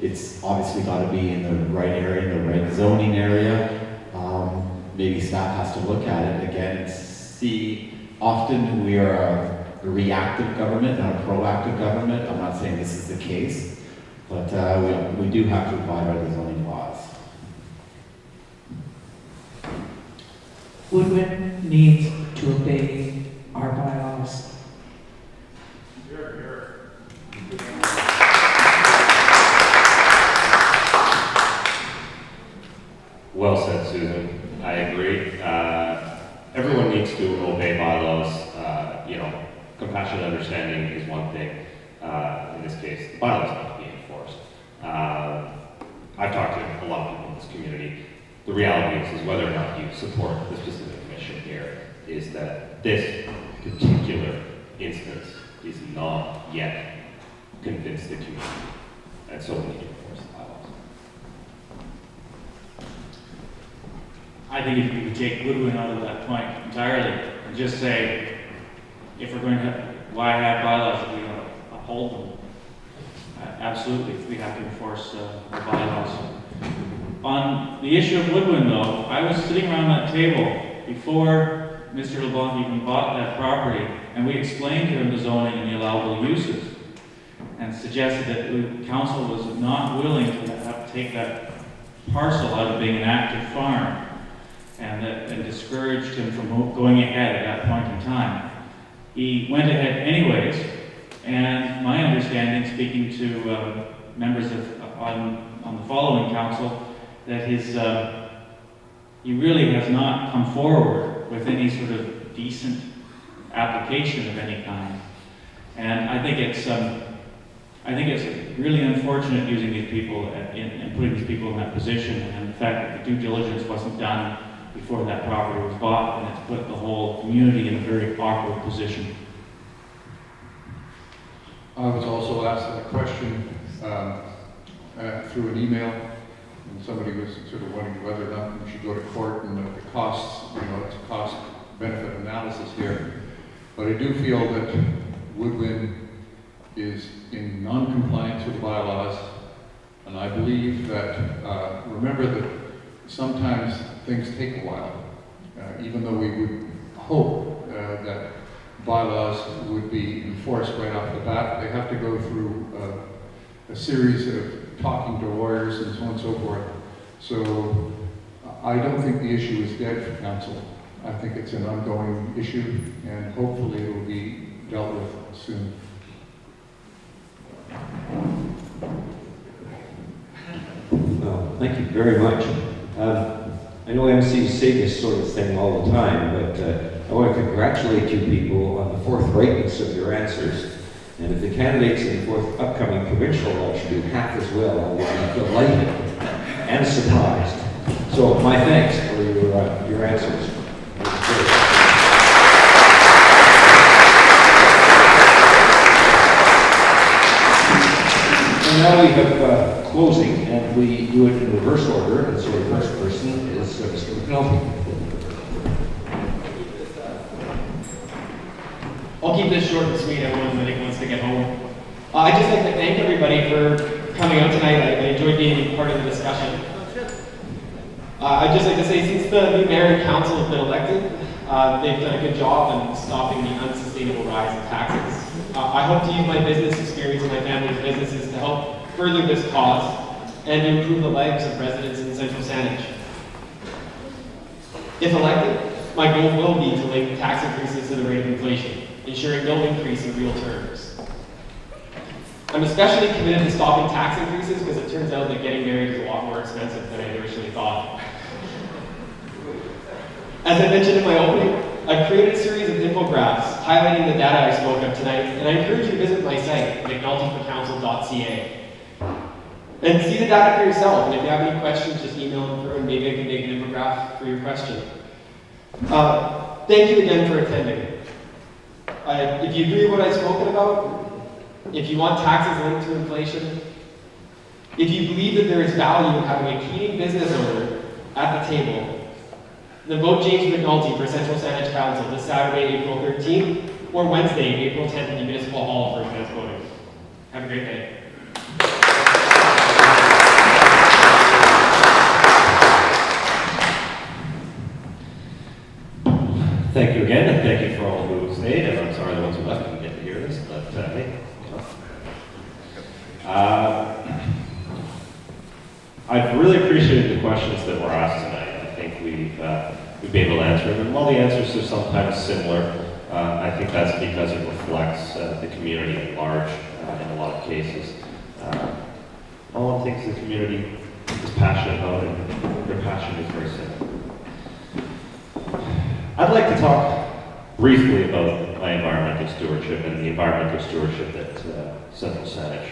It's obviously got to be in the right area, in the right zoning area. Maybe staff has to look at it again and see. Often we are a reactive government, not a proactive government. I'm not saying this is the case, but we do have to abide by the zoning laws. Woodwind needs to obey our bylaws. Well said, Susan. I agree. Everyone needs to obey bylaws. Compassionate understanding is one thing. In this case, the bylaws have to be enforced. I've talked to a lot of people in this community. The reality is whether or not you support the specific mission here is that this particular instance is not yet convinced the community. And so we need to enforce the bylaws. I think if you could take Woodwind out of that point entirely and just say, if we're going to, why have bylaws if we don't uphold them? Absolutely, we have to enforce the bylaws. On the issue of Woodwind, though, I was sitting around that table before Mr. LeBlanc even bought that property, and we explained to him the zoning and the allowable uses, and suggested that the council was not willing to have to take that parcel out of being an active farm, and discouraged him from going ahead at that point in time. He went ahead anyways, and my understanding, speaking to members on the following council, that he really has not come forward with any sort of decent application of any kind. And I think it's really unfortunate using these people and putting these people in that position, and the fact that the due diligence wasn't done before that property was bought, and it's put the whole community in a very awkward position. I was also asked that question through an email, and somebody was sort of wondering whether or not we should go to court and the costs, it's a cost-benefit analysis here. But I do feel that Woodwind is in non-compliance with the bylaws, and I believe that, remember that sometimes things take a while, even though we would hope that bylaws would be enforced right off the bat. They have to go through a series of talking to lawyers and so on and so forth. So I don't think the issue is dead for council. I think it's an ongoing issue, and hopefully it will be dealt with soon. Well, thank you very much. I know MCs say this sort of thing all the time, but I want to congratulate you people on the forthrightness of your answers. And if the candidates in the upcoming provincial election do half as well, I will be delighted and surprised. So my thanks for your answers. And now we have closing, and we do it in reverse order. And so the first person is Mr. McNalty. I'll keep this short and sweet. Everyone I think wants to get home. I'd just like to thank everybody for coming out tonight. I enjoyed being part of the discussion. I'd just like to say, since the new mayor and council have been elected, they've done a good job in stopping the unsustainable rise in taxes. I hope to use my business experience and my family's businesses to help further this cause and improve the lives of residents in Central Saanich. If elected, my goal will be to link tax increases to the rate of inflation, ensuring no increase in real terms. I'm especially committed to stopping tax increases because it turns out that getting married is a lot more expensive than I originally thought. As I mentioned in my opening, I've created a series of infographics highlighting the data I spoke of tonight, and I encourage you to visit my site, mcnaltyforcouncil.ca, and see the data for yourself. And if you have any questions, just email them through, and maybe I can make an infographic for your question. Thank you again for attending. If you agree with what I've spoken about, if you want taxes linked to inflation, if you believe that there is value in having a keen business owner at the table, then vote James McNalty for Central Saanich Council this Saturday, April 13th, or Wednesday, April 10th in the Municipal Hall for advance voting. Have a great day. Thank you again, and thank you for all who stayed, and I'm sorry the ones who left didn't get to hear this, but hey, I've really appreciated the questions that were asked tonight. I think we've been able to answer them, and while the answers are sometimes similar, I think that's because it reflects the community at large in a lot of cases. All the things the community is passionate about, and their passion is very simple. I'd like to talk briefly about my environmental stewardship and the environmental stewardship that Central Saanich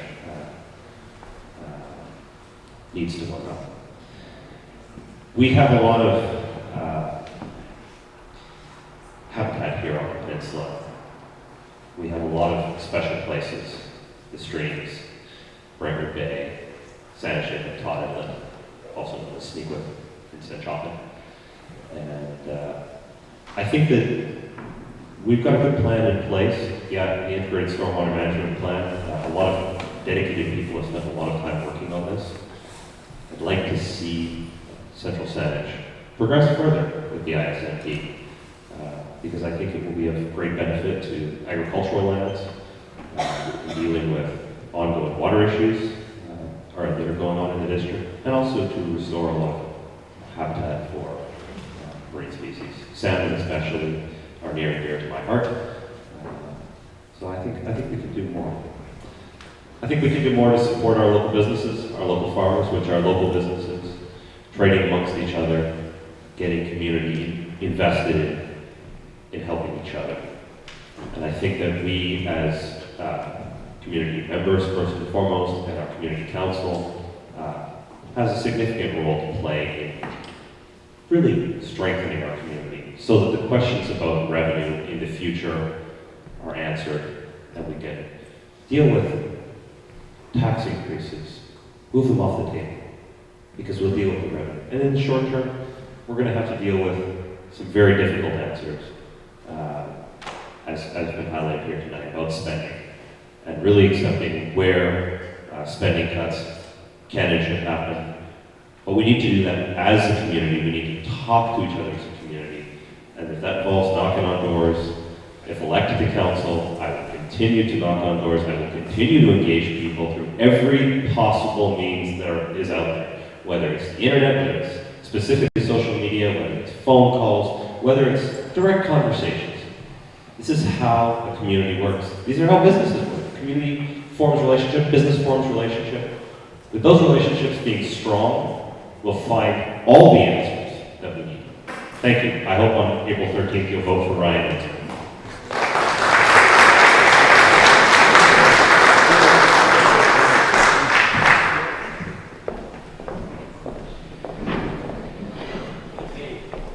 needs to work on. We have a lot of habitat here on the peninsula. We have a lot of special places, the streams, Brentwood Bay, Saanich and Todd Inlet, also known as Sneakwood in St. Chopin. And I think that we've got a good plan in place. Yeah, the integrated stormwater management plan. A lot of dedicated people have spent a lot of time working on this. I'd like to see Central Saanich progress further with the ISMP because I think it will be of great benefit to agricultural lands in dealing with ongoing water issues that are going on in the district, and also to restore a lot of habitat for marine species. Salmon especially are near and dear to my heart. So I think we can do more. I think we can do more to support our local businesses, our local farmers, which are local businesses, trading amongst each other, getting community invested in helping each other. And I think that we as community members, first and foremost, and our community council has a significant role to play in really strengthening our community so that the questions about revenue in the future are answered and we can deal with tax increases, move them off the table, because we'll deal with the revenue. And in the short term, we're going to have to deal with some very difficult answers, as has been highlighted here tonight, about spending, and really accepting where spending cuts can and should happen. But we need to do that as a community. We need to talk to each other as a community. And if that involves knocking on doors, if elected to council, I will continue to knock on doors. I will continue to engage people through every possible means there is out there, whether it's the internet, whether it's specifically social media, whether it's phone calls, whether it's direct conversations. This is how a community works. These are how businesses work. Community forms relationship, business forms relationship. With those relationships being strong, we'll find all the answers that we need. Thank you. I hope on April 13th you'll vote for Ryan Windsor.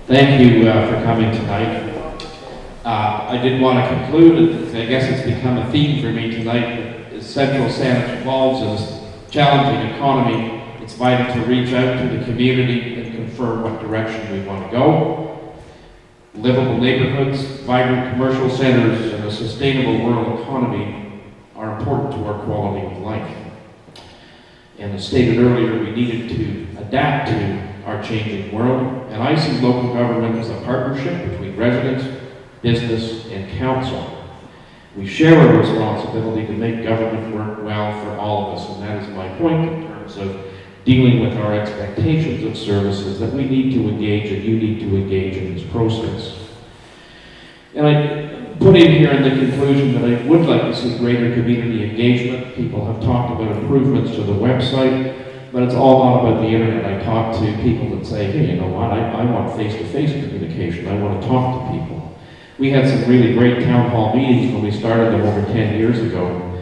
Thank you for coming tonight. I did want to conclude, I guess it's become a theme for me tonight, as Central Saanich evolves as a challenging economy, it's vital to reach out to the community and confirm what direction we want to go. Livable neighborhoods, vibrant commercial centers, and a sustainable rural economy are important to our quality of life. And as stated earlier, we needed to adapt to our changing world, and I see local government as a partnership between residents, business, and council. We share a responsibility to make government work well for all of us, and that is my point in terms of dealing with our expectations of services that we need to engage and you need to engage in this process. And I put in here in the conclusion that I would like to see greater community engagement. People have talked about improvements to the website, but it's all not about the internet. I talk to people that say, hey, you know what, I want face-to-face communication. I want to talk to people. We had some really great town hall meetings when we started them over 10 years ago,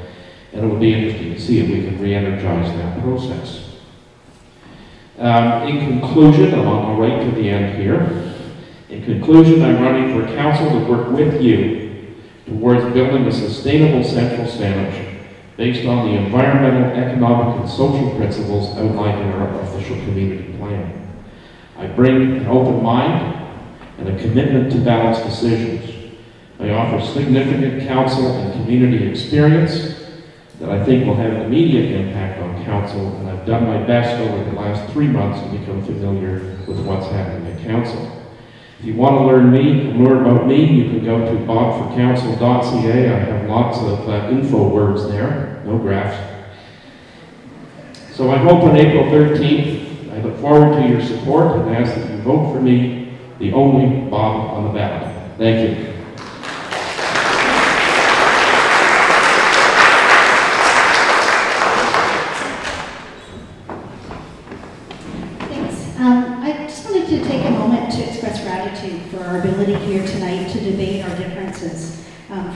and it will be interesting to see if we can re-energize that process. In conclusion, I'm right to the end here. In conclusion, I'm running for council to work with you towards building a sustainable central Saanich based on the environmental, economic, and social principles outlined in our official community plan. I bring an open mind and a commitment to balanced decisions. I offer significant council and community experience that I think will have an immediate impact on council, and I've done my best over the last 3 months to become familiar with what's happening at council. If you want to learn more about me, you can go to bobforcouncil.ca. I have lots of info words there, no graphs. So I hope on April 13th, I look forward to your support and ask that you vote for me, the only Bob on the ballot. Thank you. To take a moment to express gratitude for our ability here tonight to debate our differences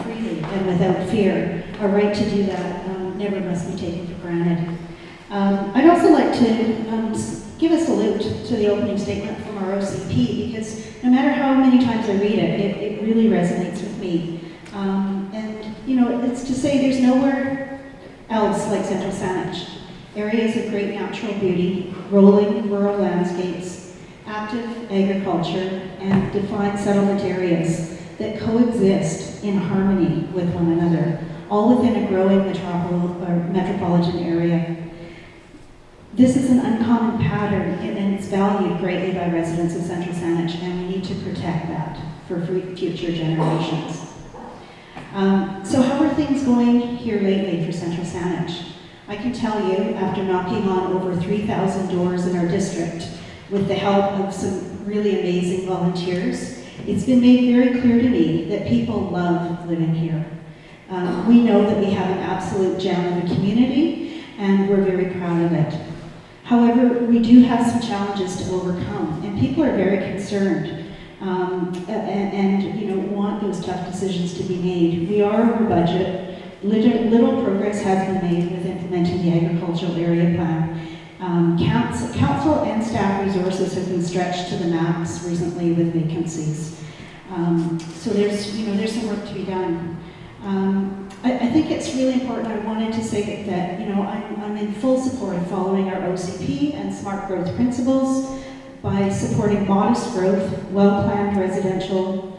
freely and without fear. Our right to do that never must be taken for granted. I'd also like to give a salute to the opening statement from our OCP, because no matter how many times I read it, it really resonates with me. And you know, it's to say there's nowhere else like Central Saanich. Areas of great natural beauty, rolling rural landscapes, active agriculture, and defined settlement areas that coexist in harmony with one another, all within a growing metropolitan area. This is an uncommon pattern, and it's valued greatly by residents of Central Saanich, and we need to protect that for future generations. So how are things going here lately for Central Saanich? I can tell you, after knocking on over 3,000 doors in our district, with the help of some really amazing volunteers, it's been made very clear to me that people love living here. We know that we have an absolute gem of a community, and we're very proud of it. However, we do have some challenges to overcome, and people are very concerned and you know, want those tough decisions to be made. We are over budget. Little progress has been made with implementing the agricultural area plan. Council and staff resources have been stretched to the max recently with vacancies. So there's some work to be done. I think it's really important. I wanted to say that you know, I'm in full support of following our OCP and smart growth principles by supporting modest growth, well-planned residential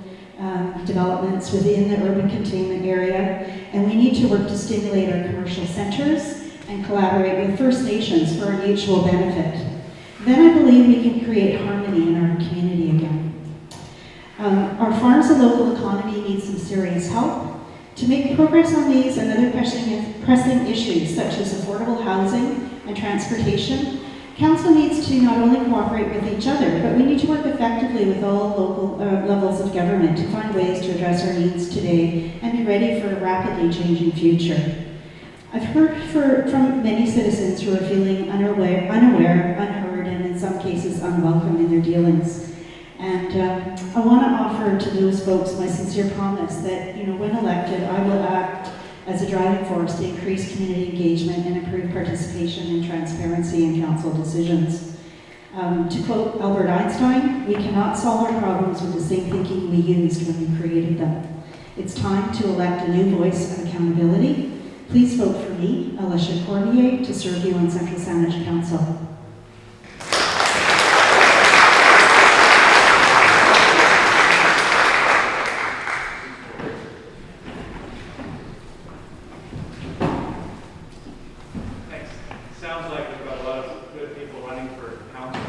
developments within the urban containment area, and we need to work to stimulate our commercial centers and collaborate with First Nations for our mutual benefit. Then I believe we can create harmony in our community again. Our farms and local economy need some serious help. To make progress on these and other pressing issues such as affordable housing and transportation, Council needs to not only cooperate with each other, but we need to work effectively with all local levels of government to find ways to address our needs today and be ready for a rapidly changing future. I've heard from many citizens who are feeling unaware, unheard, and in some cases unwelcome in their dealings. And I want to offer to those folks my sincere promise that, you know, when elected, I will act as a driving force to increase community engagement and improve participation and transparency in council decisions. To quote Albert Einstein, we cannot solve our problems with the same thinking we used when we created them. It's time to elect a new voice of accountability. Please vote for me, Alicia, Corier, to serve you on Central Saanich Council. Thanks. Sounds like we've got a lot of good people running for council.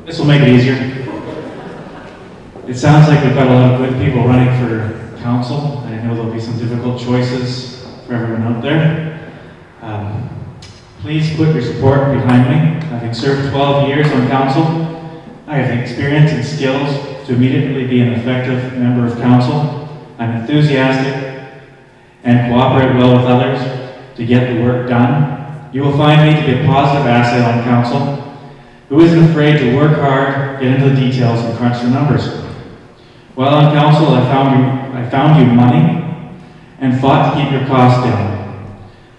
This will make it easier. It sounds like we've got a lot of good people running for council. I know there'll be some difficult choices for everyone out there. Please put your support behind me. Having served 12 years on council, I have the experience and skills to immediately be an effective member of council. I'm enthusiastic and cooperate well with others to get the work done. You will find me to be a positive asset on council who isn't afraid to work hard, get into the details, and crunch the numbers. While on council, I found you money and fought to keep your costs down.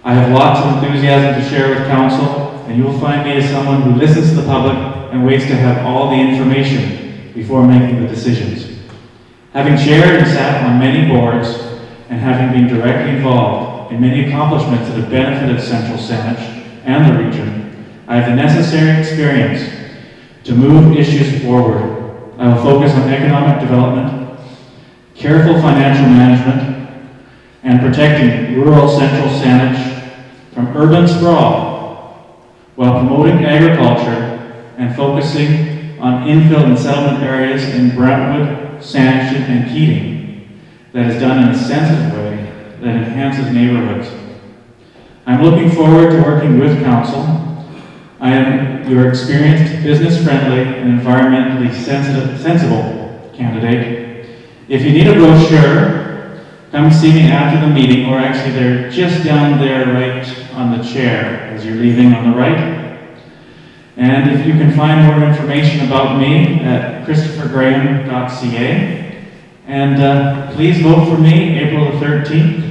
I have lots of enthusiasm to share with council, and you will find me as someone who listens to the public and waits to have all the information before making the decisions. Having chaired and sat on many boards, and having been directly involved in many accomplishments that have benefited Central Saanich and the region, I have the necessary experience to move issues forward. I will focus on economic development, careful financial management, and protecting rural Central Saanich from urban sprawl, while promoting agriculture and focusing on infill and settlement areas in Brentwood, Saanich, and Keating that is done in a sensitive way that enhances neighborhoods. I'm looking forward to working with council. I am your experienced, business-friendly, and environmentally sensible candidate. If you need a brochure, come see me after the meeting, or actually they're just down there right on the chair as you're leaving on the right. And if you can find more information about me at christophergraham.ca. And please vote for me April the 13th.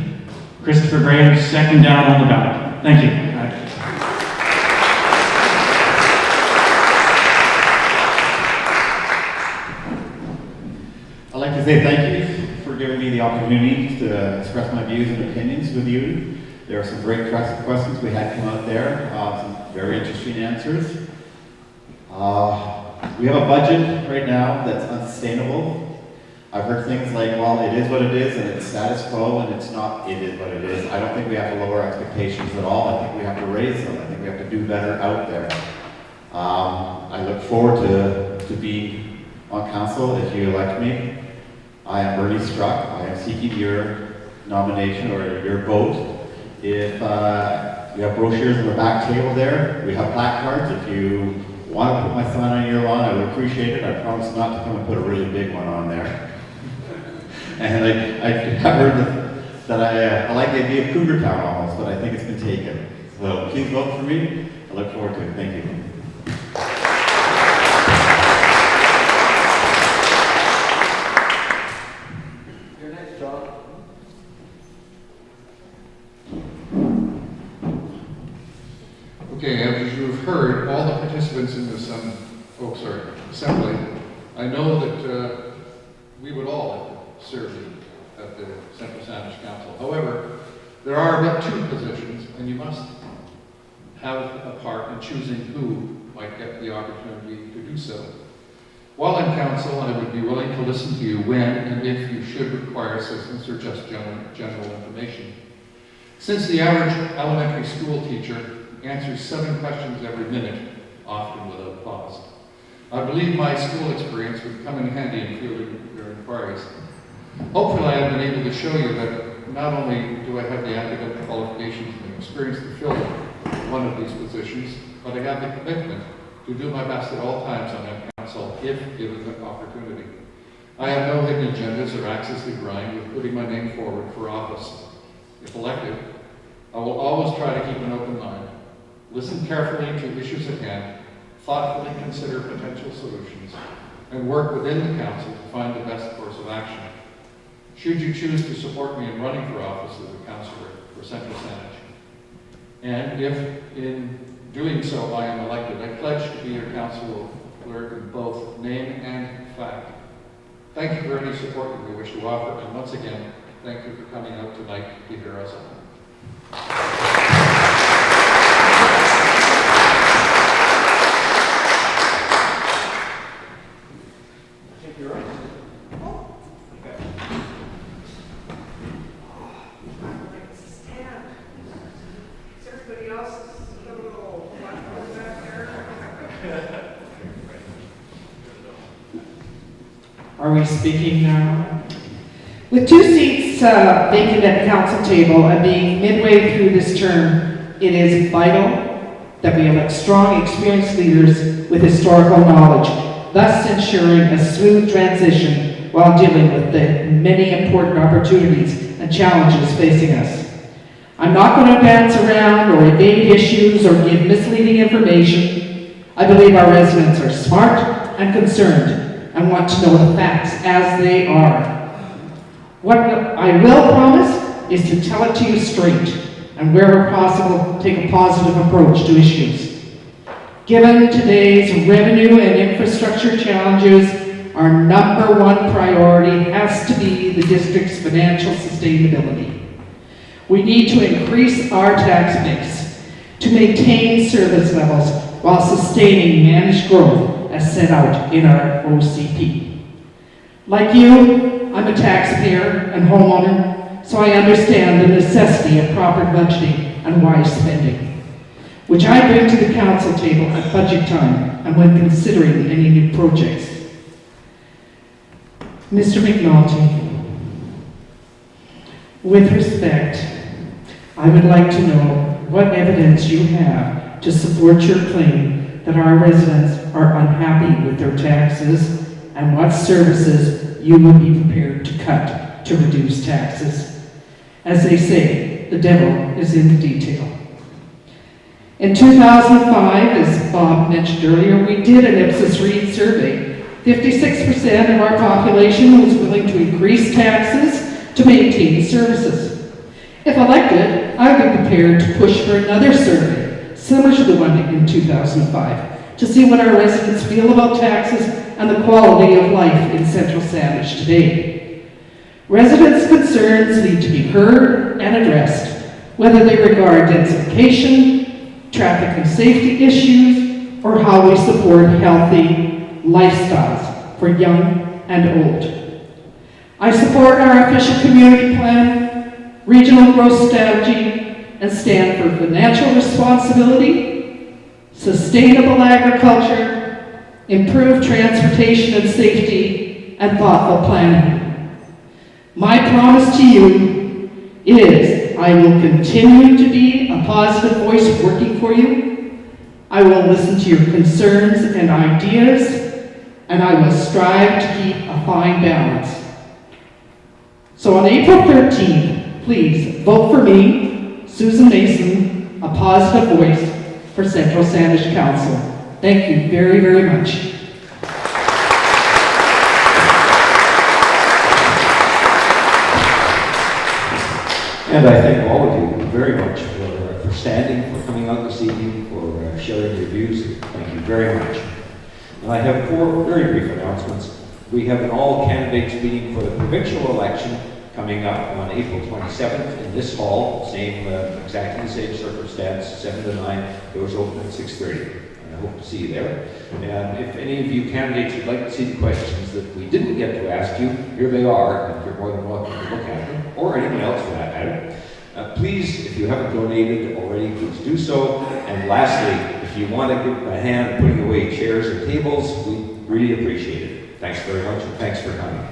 Christopher Graham, second down on the ballot. Thank you. I'd like to say thank you for giving me the opportunity to express my views and opinions with you. There are some great questions we had come out there, some very interesting answers. We have a budget right now that's unsustainable. I've heard things like, well, it is what it is, and it's status quo, and it's not, it is what it is. I don't think we have to lower expectations at all. I think we have to raise them. I think we have to do better out there. I look forward to being on council if you elect me. I am Bernie Struck. I am seeking your nomination or your vote. If you have brochures on the back table there, we have placards. If you want to put my sign on your lawn, I would appreciate it. I promise not to come and put a really big one on there. And I heard that I like the idea of Cougar Town almost, but I think it's been taken. So please vote for me. I look forward to it. Thank you. Your next job. Okay, as you've heard, all the participants in this assembly, I know that we would all serve at the Central Saanich Council. However, there are but two positions, and you must have a part in choosing who might get the opportunity to do so. While in council, I would be willing to listen to you when and if you should require assistance or just general information. Since the average elementary school teacher answers 7 questions every minute, often without pause, I believe my school experience would come in handy in fielding your inquiries. Hopefully I have been able to show you that not only do I have the academic qualifications and experience to fill one of these positions, but I have the commitment to do my best at all times on that council if given the opportunity. I have no hidden agendas or axes to grind with putting my name forward for office. If elected, I will always try to keep an open mind, listen carefully to issues at hand, thoughtfully consider potential solutions, and work within the council to find the best course of action. Should you choose to support me in running for office as a councillor for Central Saanich, and if in doing so I am elected, I pledge to be your councillor in both name and fact. Thank you for any support that we wish to offer, and once again, thank you for coming out tonight to hear us out. Are we speaking now? With 2 seats vacant at the council table and being midway through this term, it is vital that we elect strong, experienced leaders with historical knowledge thus ensuring a smooth transition while dealing with the many important opportunities and challenges facing us. I'm not going to dance around or evade issues or give misleading information. I believe our residents are smart and concerned and want to know the facts as they are. What I will promise is to tell it to you straight and wherever possible, take a positive approach to issues. Given today's revenue and infrastructure challenges, our number one priority has to be the district's financial sustainability. We need to increase our tax base to maintain service levels while sustaining managed growth as set out in our OCP. Like you, I'm a taxpayer and homeowner, so I understand the necessity of proper budgeting and wise spending, which I bring to the council table at budget time and when considering any new projects. Mr. McNalty, with respect, I would like to know what evidence you have to support your claim that our residents are unhappy with their taxes and what services you would be prepared to cut to reduce taxes. As they say, the devil is in the detail. In 2005, as Bob mentioned earlier, we did an Ipsos Reid survey. 56% of our population was willing to increase taxes to maintain services. If elected, I would be prepared to push for another survey, similar to the one in 2005, to see what our residents feel about taxes and the quality of life in Central Saanich today. Residents' concerns need to be heard and addressed, whether they regard densification, traffic and safety issues, or how we support healthy lifestyles for young and old. I support our official community plan, regional growth strategy, and stand for financial responsibility, sustainable agriculture, improved transportation and safety, and thoughtful planning. My promise to you is I will continue to be a positive voice working for you. I will listen to your concerns and ideas, and I will strive to keep a fine balance. So on April 13th, please vote for me, Susan Mason, a positive voice for Central Saanich Council. Thank you very, very much. And I thank all of you very much for standing, for coming out this evening, for sharing your views. Thank you very much. And I have 4 very brief announcements. We have an all-candidates meeting for the provincial election coming up on April 27th in this hall. Exactly the same circumstance, 7 to 9, doors open at 6:30. I hope to see you there. And if any of you candidates would like to see the questions that we didn't get to ask you, here they are, and you're more than welcome to look at them, or anything else for that matter. Please, if you haven't donated already, please do so. And lastly, if you want to give a hand putting away chairs and tables, we really appreciate it. Thanks very much, and thanks for coming.